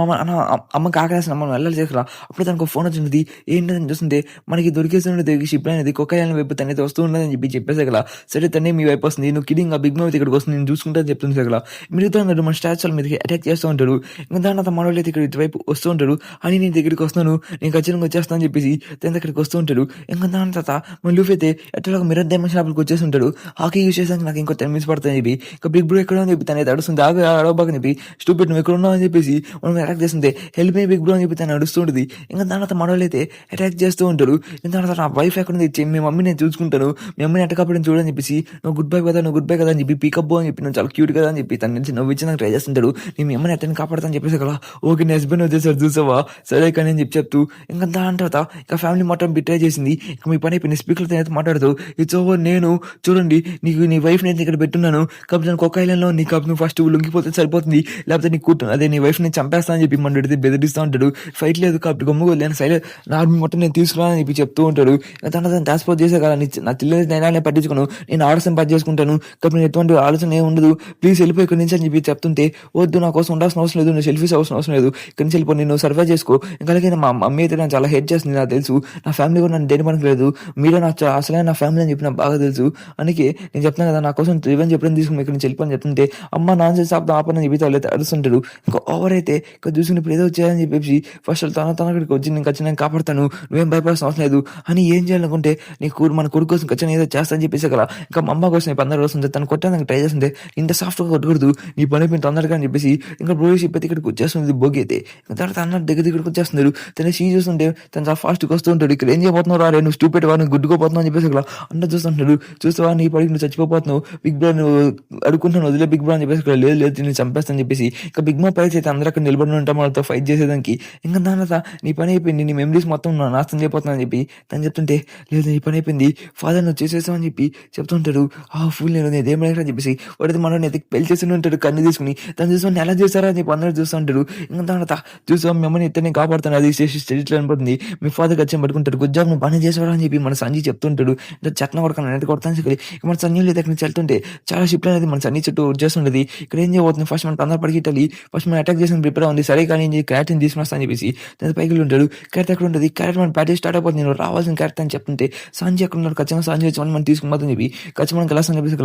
అమ్మకి ఆకలేసిన మనం వెళ్ళాలి చేసరా. అప్పుడు తనకు ఫోన్ వచ్చింది, ఏంటని చూస్తుంటే మనకి దొరికేస్తుండే షిప్ అనేది కొక్కయాలని వైపు తనైతే వస్తూ ఉండదని చెప్పి చెప్పేసే కదా. సరే తనే మీ వైపు వస్తుంది, నువ్వు కిడింగ్ ఆ బిగ్ మౌత్ ఇక్కడికి వస్తుంది నేను చూసుకుంటా చెప్తుంది సగల. మిగతా మన స్టాచ్యూల మీదకి అటాక్ చేస్తూ ఉంటాడు. ఇంకా దాని మనోళ్ళు అయితే ఇక్కడ ఇటువైపు వస్తూ ఉంటాడు. అని నేను దగ్గరికి వస్తున్నాను, నేను ఖచ్చితంగా వచ్చేస్తాను అని చెప్పేసి తన దగ్గరికి వస్తూ ఉంటాడు. ఇంకా దాని తర్వాత మన లూఫీ అయితే ఎట్లా మిర్రర్ డైమెన్షన్ షాపులకు వచ్చేసి ఉంటాడు. హాకీ యూస్ చేసాక నాకు ఇంకో 10 minutes పడుతుంది చెప్పి ఇంకా బిగ్ బ్రో ఎక్కడ అని చెప్పి తనైతే అడుస్తుంది. అడవబాగా చెప్పి స్టూపిడ్ నువ్వు ఎక్కడ ఉన్నావు అని చెప్పేసి మనం అటాక్ చేస్తుంటే హెల్ప్ మీ బిగ్ బ్రో అని చెప్పి తను అడుస్తుంటుంది. ఇంకా దాని తర్వాత మనోళ్ళు అయితే అటాక్ చేస్తూ ఉంటారు. ఇంకా దాని తర్వాత నా వైఫ్ ఎక్కడ ఉంది, మీ మమ్మీ నేను చూసుకుంటాను, మీ అమ్మని ఎట్టకపోవడం చూడని చెప్పేసి నువ్వు గుడ్ బై కదా అని చెప్పి పికప్ అని చెప్పి నువ్వు చాలా క్యూట్ కదా అని చెప్పి తన నుంచి నవ్వు ఇచ్చి నాకు ట్రై చేస్తుంటాడు. నేను మీ అమ్మని ఎట్టని కాపాడతాను చెప్పేసి కదా. ఓకే నీ హస్బెండ్ వచ్చేసారు చూసావా, సరే కానీ అని చెప్తూ ఇంకా దాని తర్వాత ఇక ఫ్యామిలీ మొత్తం బిట్రే చేసింది. ఇక మీ పని అయిపోయింది, స్పీకర్తో అయితే మాట్లాడుతూ ఇట్స్ ఓవర్, నేను చూడండి నీకు నీ వైఫ్ నేను ఇక్కడ పెట్టున్నాను కాబట్టి నేను ఒక ఐలాండ్లో నీకు నువ్వు ఫస్ట్ లొంగిపోతే సరిపోతుంది, లేకపోతే నీ కూతురు అదే నీ వైఫ్ నేను చంపేస్తా అని చెప్పి మన బెదిరిస్తూ ఉంటాడు. ఫైట్ లేదు కాబట్టి గమ్ముగా నేను సైలెంట్ నా ఆర్మీ మొత్తం నేను తీసుకురాని చెప్పి చెప్తూ ఉంటాడు. తను ట్రాన్స్పోర్ట్ చేసే కదా, నా తిల్లది నేను పట్టించుకోను, నేను ఆలోచన పని చేసుకుంటాను కాబట్టి నేను ఎటువంటి ఆలోచన ఏమి ఉండదు, ప్లీజ్ వెళ్ళిపోయి ఇక్కడి నుంచి అని చెప్పి చెప్తుంటే వద్దు నా కోసం ఉండాల్సిన అవసరం లేదు, నువ్వు సెల్ఫీస్ అవసరం లేదు, ఇక్కడి నుంచి వెళ్ళిపో, నేను సర్వైవ్ చేసుకో. ఇంకా మా మమ్మీ అయితే నాకు చాలా హెల్ప్ చేస్తుంది నాకు తెలుసు, నా ఫ్యామిలీ కూడా నన్ను దేని పనికి లేదు, మీరే నాకు అసలే నా ఫ్యామిలీ అని చెప్పి నాకు బాగా తెలుసు, అందుకే నేను చెప్తాను కదా నా కోసం రివెంజ్ చెప్పడం తీసుకుని ఇక్కడి నుంచి వెళ్ళిపోని చెప్తుంటే అమ్మ నాన్ చేసి ఆపని చెప్పి వాళ్ళైతే అడుస్తుంటాడు. ఇంకా ఓవర్ అయితే ఇక్కడ చూసుకుని ఇప్పుడు ఏదో వచ్చాయని చెప్పేసి ఫస్ట్ తన అక్కడికి వచ్చి నేను ఖచ్చితంగా నేను కాపాడుతాను, నువ్వేం భయపడాల్సిన అవసరం లేదు అని ఏం చేయాలనుకుంటే నీకు మన కొడుకు కోసం ఖచ్చితంగా ఏదో చేస్తా అని చెప్పేసి కదా. ఇంకా మా అమ్మ కోసం 15 రోజులు తను కొట్టడానికి ట్రై చేస్తుంటే ఇంత సాఫ్ట్గా కొట్టకూడదు, నీ పని అయిపోయిన తొందరగా అని చెప్పేసి ఇంకా బ్రోషిప్ అయితే ఇక్కడికి వచ్చేస్తుంది. బొగ్గి అయితే తర్వాత అన్న దగ్గరికి వచ్చేస్తున్నాడు. తన సీ చూస్తుంటే తను చాలా ఫాస్ట్గా వస్తూ ఉంటాడు. ఇక్కడ ఏం చేయబోతున్నావు రా, నువ్వు స్టూపిడ్ వాడిని గుడ్డుకోపోతున్నావు అని చెప్పేసి అక్కడ అన్న చూస్తుంటాడు. చూస్తావా నీ పడికి నువ్వు చచ్చిపోతున్నావు, బిగ్ బ్రో నువ్వు అడుగుకుంటున్నావు వదిలే బిగ్ బ్రో అని చెప్పేసి ఇక్కడ లేదు నేను చంపేస్తాను చెప్పేసి ఇంకా బిగ్ మా ప్రైస్ అయితే అందరూ అక్కడ నిలబడి ఉంటాం వాళ్ళతో ఫైట్ చేసేదానికి. ఇంక దాని తర్వాత నీ పని అయిపోయింది. నీ మెమరీస్ మొత్తం నాశనం చేయబోతున్నా అని చెప్పి తను చెప్తుంటే, లేదు నీ పని అయిపోయింది. ఫాదర్ నువ్వు చేసేసావు అని చెప్పి చెప్తుంటాడు. ఫుల్ నేను ఇదేం లేక అని చెప్పేసి వాడితే మనోడిని ఎత్తికి పెళ్లి చేసి ఉంటాడు కన్ను తీసుకుని. తను చూసుకొని ఎలా చేశారా అని చెప్పి అందరూ చూస్తూ ఉంటారు. ఇంకా దాని తర్వాత చూసాం మిమ్మల్ని ఇద్దరిని కాపాడుతాను అది చేసి స్టేట్లో అనిపోతుంది. మీ ఫాదర్ వచ్చి పట్టుకుంటాడు. గుడ్ జాబ్ నువ్వు పని చేసేవాడు అని చెప్పి మన సంజయ్ చెప్తుంటాడు. చెట్న కొడతాను ఎంత కొడతాను చెప్పి మన సంజయ్ లేదు అక్కడి నుంచి వెళ్తుంటే చాలా షిప్లు అనేది మన సంజయ్ చుట్టూ వచ్చేస్తుంటది. ఇక్కడ ఏం చేయబోతుంది ఫస్ట్ మన అందరూ పరిగెట్టాలి. ఫస్ట్ మన అటాక్ చేసిన ప్రిపేర్ ఉంది. సరే కానీ క్యారెట్ని తీసుకుని అని చెప్పేసి దాని పైకి ఉంటాడు. క్యారెట్ ఎక్కడ ఉంటుంది? క్యారెట్ మన బ్యాటరీ స్టార్ట్ అయిపోతుంది. నేను రావాల్సిన క్యారెట్ అని చెప్తుంటే సంజయ్ ఎక్కడ ఉన్నాడు? ఖచ్చితంగా సంజయ్ వచ్చి మనం తీసుకుని చెప్పి ఖచ్చితంగా గ్లాస్ అని చెప్పేసి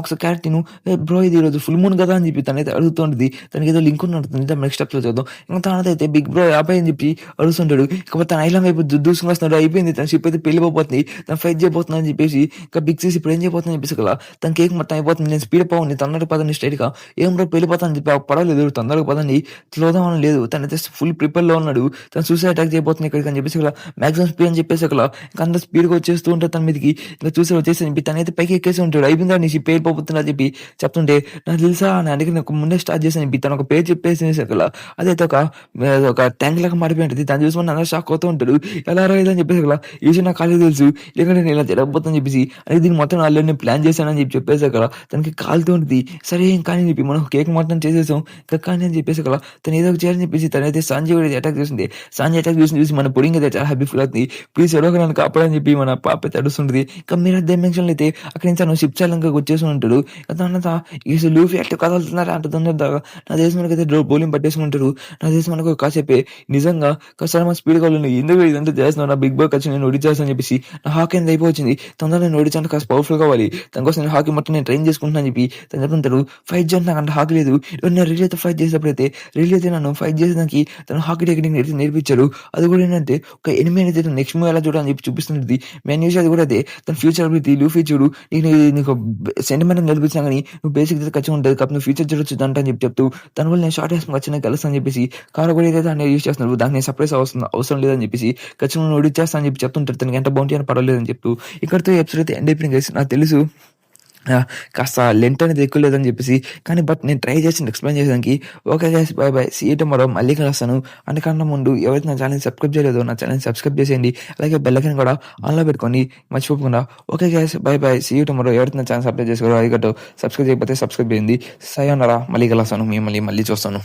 ఒకసారి క్యారెట్ తిను బ్రో ఇది ఈరోజు ఫుల్ మూన్ కదా అని చెప్పి తనైతే అడుగుతుంటుంది. తనకి ఏదో లింక్ ఉన్నట్టుంది. నెక్స్ట్ స్టెప్ లో చూద్దాం. ఇంకా తనతో అయితే బిగ్ బ్రో యాభై అని చెప్పి అడుగుతుంటాడు. ఇకపోతే తన ఐలాంగ్ వైపు దూసుకుని వస్తున్నాడు. అయిపోయింది తన షిప్ అయితే పెళ్ళిపోతుంది. తను ఫైట్ చేయబోతున్నా అని చెప్పేసి ఇంకా బిగ్ సీస్ ఇప్పుడు ఏం చేయబోతుందని చెప్పేసి తన కేక్ మొత్తం అయిపోతుంది. నేను స్పీడ్ పోవాలి తొందరగా పదండి స్ట్రైట్ గా ఏం బ్రో వెళ్ళిపోతానని చెప్పి పడలేదు తొందరగా పదండి స్లోదాం అని లేదు. తనైతే ఫుల్ ప్రిపేర్ లో ఉన్నాడు. తను సూసైడ్ అటాక్ చేయబోతుంది ఇక్కడికి అని చెప్పేసి మాక్సిమం స్పీడ్ అని చెప్పేసి ఇంకా అంత స్పీడ్ గా వచ్చేస్తూ ఉంటాడు తన మీదకి. ఇంకా చూసి వచ్చేసి చెప్పి తనైతే పైకి ఎక్కేసి ఉంటాడు. అయిపోయిందా నీ పేరు పోతున్నా చెప్పి చెప్తుంటే నాకు తెలుసా అని అడిగి నాకు ముందే స్టార్ట్ చేశాను చెప్పి తను ఒక పేరు చెప్పేసి అదైతే ఒక ట్యాంక్ లాగా మారిపోయి ఉంటుంది. తను చూసుకుని అందరూ షాక్ అవుతూ ఉంటాడు. ఎలా రాదని చెప్పేసి ఈ విషయం నాకు కాలేదు తెలుసు లేకుంటే నేను ఇలా జరగబోతుందని చెప్పేసి అది దీన్ని మొత్తం ఆల్రెడీ నేను ప్లాన్ చేశానని చెప్పేసి తనకి కాలుతూ ఉంటుంది. సరే ఏం కానీ చెప్పి మనం కేక్ మొత్తం చేసేసాం కానీ అని చెప్పేసి తను ఏదో చేయాలని చెప్పేసి తనైతే సంజయ్ కూడా అటాక్ చేస్తుంది. సంజయ్ అటాక్ చూసి మన పొడింగ్ అయితే చాలా హ్యాపీ ఫీల్ అవుతుంది. ప్లీజ్ ఎవరో నన్ను కాపాడని చెప్పి మన పాప అయితే అడుస్తుంది. ఇంకా మీరు డైమెన్షన్ అయితే అక్కడి నుంచి తను షిప్ చాలంగా వచ్చేసి ఉంటాడు. తర్వాత ఈ లూఫీ అట్లా కదలుతున్నారు అంట తొందరగా నా దేశం మనకైతే బౌలింగ్ పట్టేసుకుని ఉంటారు. నా దేశం మనకు కాసేపే నిజంగా కాస్త స్పీడ్ గా ఎందుకు ఇదంతా చేస్తున్నావు నా బిగ్ బాయ్ వచ్చి నేను ఓడిచేస్తాను చెప్పేసి నా హాకీ అనేది అయిపోయింది. తొందరగా నేను ఓడించాను కాస్త పవర్ఫుల్ కావాలి దానికోసం నేను హాకీ మొత్తం నేను ట్రైన్ చేసుకుంటున్నాను చెప్పి తను చెప్తుంటారు. ఫైట్ చేయడానికి నాకు అంటే హాకీ లేదు. నేను రిలీ అయితే ఫైట్ చేసేటప్పుడైతే రిలీ అయితే నన్ను ఫైట్ చేసేదానికి తను హాకీ టెక్నిక్ నేర్పించారు. అది కూడా ఏంటంటే ఒక ఎనిమిది అయితే నెక్స్ట్ మూవీ ఎలా చూడాలని చెప్పి చూపిస్తుంది. మెయిన్ న్యూస్ అది కూడా అదే తన ఫ్యూచర్ అభివృద్ధి లూఫీ చూడు నీకు సెంటిమెంట్ నేర్పించినా కానీ నువ్వు బేసిక్ అయితే ఖచ్చితంగా ఉంటుంది కాబట్టి నువ్వు ఫ్యూచర్ చూడొచ్చు అంట అని చెప్తూ తన వల్ల నేను షార్ట్ వేసుకుని వచ్చిన కలుస్తాను అని చెప్పేసి కారు కూడా ఏదైతే దాన్ని యూజ్ చేస్తున్నారు దానికి నేను సర్ప్రైజ్ అవసరం లేదని చెప్పేసి ఖచ్చితంగా నువ్వు ఇచ్చేస్తా అని చెప్పి చెప్తుంటారు. తనకి ఎంత బౌంటీ అని పర్వాలేదని చెప్తూ ఇక్కడితో ఎపిసోడ్ అయితే ఎండ్ అయిపోయింది గైస్. నాకు తెలుసు కాస్త లెంత్ అనేది ఎక్కువ లేదని చెప్పేసి కానీ బట్ నేను ట్రై చేసి ఎక్స్ప్లెయిన్ చేయడానికి okay guys bye bye see you tomorrow మళ్ళీ కలుస్తాను. అందుకన్నా ముందు ఎవరైతే నా ఛానల్ సబ్స్క్రైబ్ చేయలేదో నా ఛానల్ సబ్స్క్రైబ్ చేసేయండి. అలాగే బెల్ ఐకాన్ కూడా ఆన్లో పెట్టుకోండి మర్చిపోకుండా. Okay guys bye bye see you tomorrow. ఎవరైతే నా ఛానల్ సబ్స్క్రైబ్ చేసుకోరో అది సబ్స్క్రైబ్ చేయకపోతే సబ్స్క్రైబ్ చేయండి. సయోనరా మళ్ళీ కలుస్తాను. మళ్ళీ చూస్తాను.